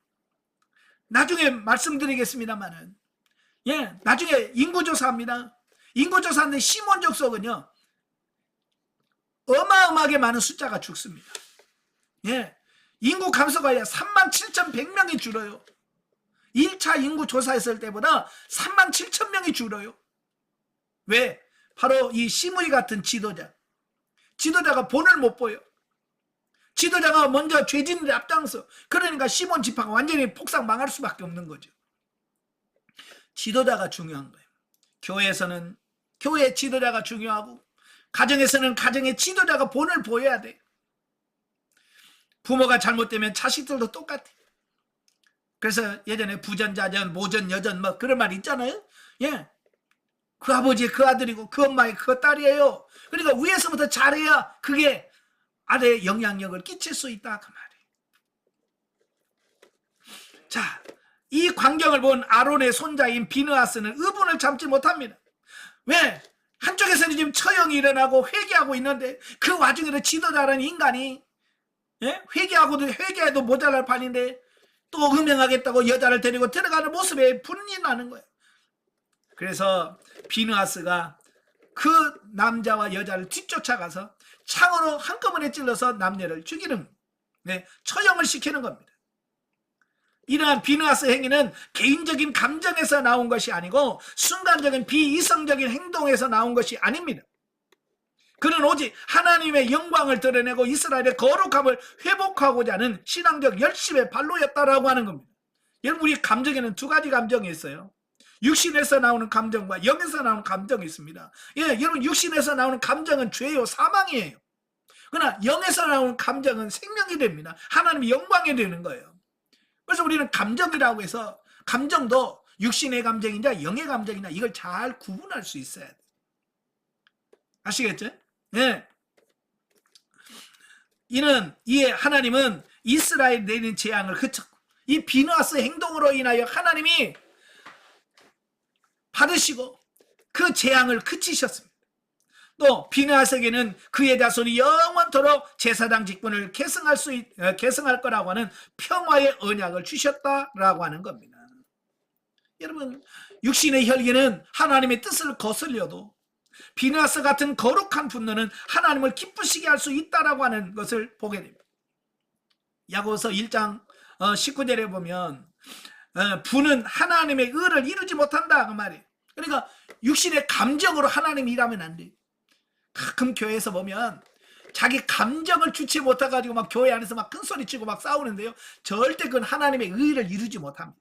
나중에 말씀드리겠습니다만은 예, 나중에 인구조사합니다. 인구조사하는데 시몬 족속은요 어마어마하게 많은 숫자가 죽습니다. 예, 인구 감소가 37,100명이 줄어요. 1차 인구 조사했을 때보다 37,000명이 줄어요. 왜? 바로 이 시므이 같은 지도자가 본을 못 보여. 지도자가 먼저 죄진을 앞장서. 그러니까 시몬 지파가 완전히 폭삭 망할 수밖에 없는 거죠. 지도자가 중요한 거예요. 교회에서는 교회 지도자가 중요하고 가정에서는 가정의 지도자가 본을 보여야 돼. 부모가 잘못되면 자식들도 똑같아. 그래서 예전에 부전자전 모전여전 뭐 그런 말 있잖아요. 예, 그 아버지의 그 아들이고 그 엄마의 그 딸이에요. 그러니까 위에서부터 잘해야 그게 아래에 영향력을 끼칠 수 있다 그 말이에요. 자, 이 광경을 본 아론의 손자인 비느하스는 의분을 참지 못합니다. 왜? 한쪽에서는 지금 처형이 일어나고 회개하고 있는데 그 와중에도 지도자라는 인간이 회개해도 모자랄 판인데 또 음행하겠다고 여자를 데리고 들어가는 모습에 분이 나는 거예요. 그래서 비느하스가 그 남자와 여자를 뒤쫓아가서 창으로 한꺼번에 찔러서 남녀를 죽이는, 처형을 시키는 겁니다. 이러한 비느하스 행위는 개인적인 감정에서 나온 것이 아니고 순간적인 비이성적인 행동에서 나온 것이 아닙니다. 그는 오직 하나님의 영광을 드러내고 이스라엘의 거룩함을 회복하고자 하는 신앙적 열심의 발로였다라고 하는 겁니다. 여러분, 우리 감정에는 두 가지 감정이 있어요. 육신에서 나오는 감정과 영에서 나오는 감정이 있습니다. 여러분, 육신에서 나오는 감정은 죄요, 사망이에요. 그러나 영에서 나오는 감정은 생명이 됩니다. 하나님의 영광이 되는 거예요. 그래서 우리는 감정이라고 해서 감정도 육신의 감정이냐 영의 감정이냐 이걸 잘 구분할 수 있어야 돼요. 아시겠죠? 네. 이에 하나님은 이스라엘 내린 재앙을 그쳤고 이 비느하스 행동으로 인하여 하나님이 받으시고 그 재앙을 그치셨습니다. 또 비느하스에게는 그의 자손이 영원토록 제사장 직분을 계승할 거라고 하는 평화의 언약을 주셨다라고 하는 겁니다. 여러분, 육신의 혈기는 하나님의 뜻을 거슬려도 비느하스 같은 거룩한 분노는 하나님을 기쁘시게 할 수 있다라고 하는 것을 보게 됩니다. 야고보서 1장 19절에 보면 부는 하나님의 의를 이루지 못한다 그 말이에요. 그러니까 육신의 감정으로 하나님이 일하면 안 돼요. 가끔 교회에서 보면 자기 감정을 주체 못해가지고 막 교회 안에서 막 큰소리치고 막 싸우는데요, 절대 그건 하나님의 의를 이루지 못합니다.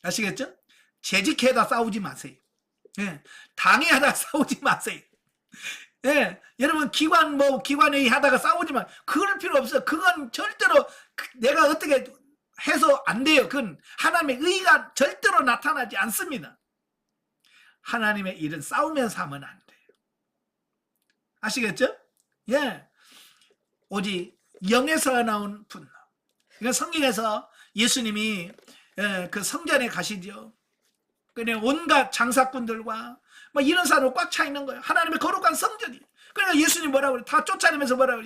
아시겠죠? 재직해다 싸우지 마세요. 당회하다 싸우지 마세요. 여러분, 기관회의 하다가 싸우지 마. 그럴 필요 없어요. 그건 절대로 내가 어떻게 해서 안 돼요. 그건 하나님의 의가 절대로 나타나지 않습니다. 하나님의 일은 싸우면서 하면 안 돼요. 아시겠죠? 오직 영에서 나온 분노. 그러니까 성경에서 예수님이 그 성전에 가시죠. 그냥 온갖 장사꾼들과 뭐 이런 사람으로 꽉 차 있는 거예요. 하나님의 거룩한 성전이. 그러니까 예수님 뭐라고 그래? 다 쫓아내면서 뭐라고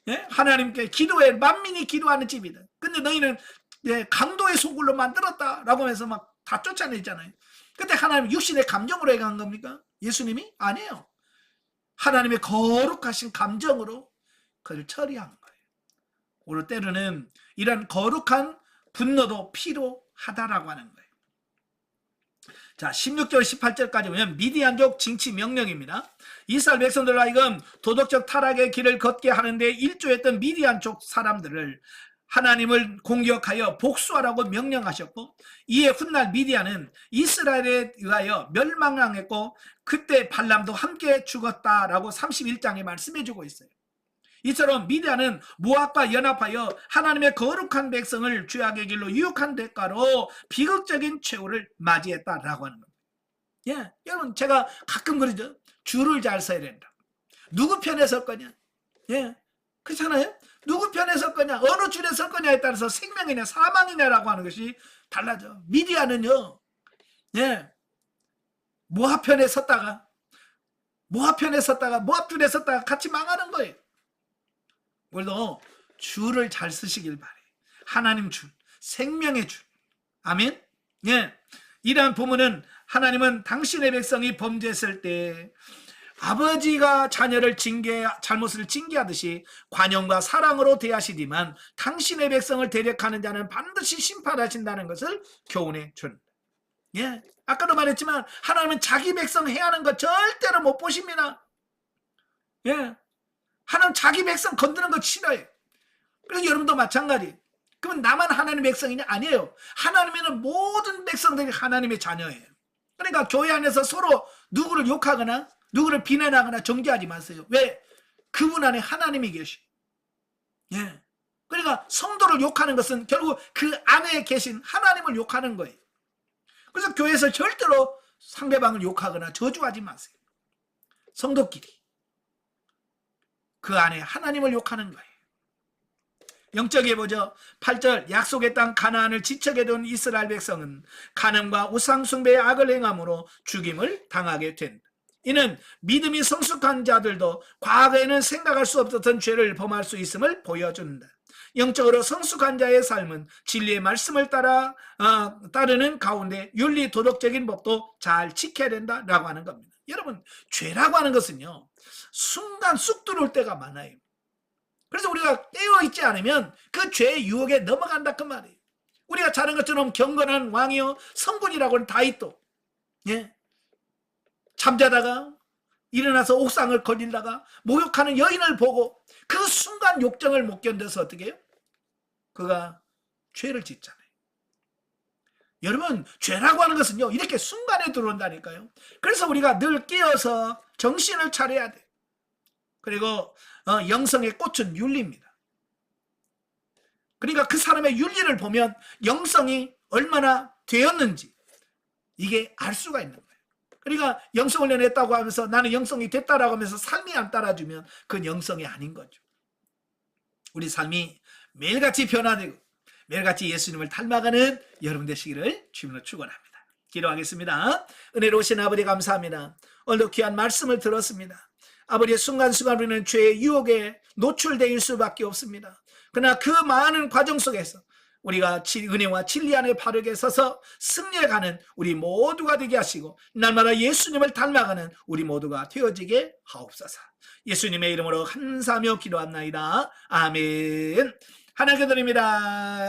그래? 하나님께 기도해. 만민이 기도하는 집이다. 근데 너희는 강도의 소굴로 만들었다라고 하면서 막 다 쫓아내잖아요. 그때 하나님 육신의 감정으로 행한 겁니까? 예수님이? 아니에요. 하나님의 거룩하신 감정으로 그를 처리한 거예요. 오히려 때로는 이런 거룩한 분노도 필요하다라고 하는 거예요. 자, 16절 18절까지 보면 미디안족 징치 명령입니다. 이스라엘 백성들 하여금 도덕적 타락의 길을 걷게 하는데 일조했던 미디안족 사람들을 하나님을 공격하여 복수하라고 명령하셨고, 이에 훗날 미디안은 이스라엘에 의하여 멸망당했고 그때 발람도 함께 죽었다라고 31장에 말씀해주고 있어요. 이처럼 미디안은 모압과 연합하여 하나님의 거룩한 백성을 죄악의 길로 유혹한 대가로 비극적인 최후를 맞이했다라고 하는 겁니다. 여러분, 제가 가끔 그러죠. 줄을 잘 서야 된다. 누구 편에 설 거냐? 그렇잖아요. 누구 편에 설 거냐, 어느 줄에 설 거냐에 따라서 생명이냐 사망이냐라고 하는 것이 달라져. 미디안은요, 모압 편에 섰다가 모압 줄에 섰다가 같이 망하는 거예요. 오늘도 줄을 잘 쓰시길 바래요. 하나님 줄, 생명의 줄. 아멘. 이러한 부분은 하나님은 당신의 백성이 범죄했을 때 아버지가 자녀를 잘못을 징계하듯이 관용과 사랑으로 대하시지만 당신의 백성을 대적하는 자는 반드시 심판하신다는 것을 교훈해 줍니다. 아까도 말했지만 하나님은 자기 백성 해하는 거 절대로 못 보십니다. 하나님 자기 백성 건드는 거 싫어요. 그래서 여러분도 마찬가지. 그러면 나만 하나님의 백성이냐? 아니에요. 하나님에는 모든 백성들이 하나님의 자녀예요. 그러니까 교회 안에서 서로 누구를 욕하거나 누구를 비난하거나 정죄하지 마세요. 왜? 그분 안에 하나님이 계시. 예. 그러니까 성도를 욕하는 것은 결국 그 안에 계신 하나님을 욕하는 거예요. 그래서 교회에서 절대로 상대방을 욕하거나 저주하지 마세요. 성도끼리 그 안에 하나님을 욕하는 거예요. 영적에 보죠. 8절 약속의 땅 가나안을 지척에 둔 이스라엘 백성은 간음과 우상 숭배의 악을 행함으로 죽임을 당하게 된다. 이는 믿음이 성숙한 자들도 과거에는 생각할 수 없었던 죄를 범할 수 있음을 보여준다. 영적으로 성숙한 자의 삶은 진리의 말씀을 따르는 가운데 윤리 도덕적인 법도 잘 지켜야 된다라고 하는 겁니다. 여러분, 죄라고 하는 것은요, 순간 쑥 들어올 때가 많아요. 그래서 우리가 깨어있지 않으면 그 죄의 유혹에 넘어간다 그 말이에요. 우리가 잘 아는 것처럼 경건한 왕이요 성군이라고 하는 다윗도, 예, 잠자다가 일어나서 옥상을 걸리다가 목욕하는 여인을 보고 그 순간 욕정을 못 견뎌서 어떻게 해요? 그가 죄를 짓잖아요. 여러분, 죄라고 하는 것은요 이렇게 순간에 들어온다니까요. 그래서 우리가 늘 깨어서 정신을 차려야 돼. 그리고 영성의 꽃은 윤리입니다. 그러니까 그 사람의 윤리를 보면 영성이 얼마나 되었는지 이게 알 수가 있는 거예요. 그러니까 영성을 냈다고 하면서 나는 영성이 됐다라고 하면서 삶이 안 따라주면 그건 영성이 아닌 거죠. 우리 삶이 매일같이 변화되고 매일같이 예수님을 닮아가는 여러분 되시기를 주님으로 축원합니다. 기도하겠습니다. 은혜로우신 아버지 감사합니다. 오늘도 귀한 말씀을 들었습니다. 아버지의 순간순간 우리는 죄의 유혹에 노출될 수밖에 없습니다. 그러나 그 많은 과정 속에서 우리가 은혜와 진리 안에 바르게 서서 승리해가는 우리 모두가 되게 하시고 날마다 예수님을 닮아가는 우리 모두가 되어지게 하옵소서. 예수님의 이름으로 감사하며 기도합나이다. 아멘. 하나님 드립니다.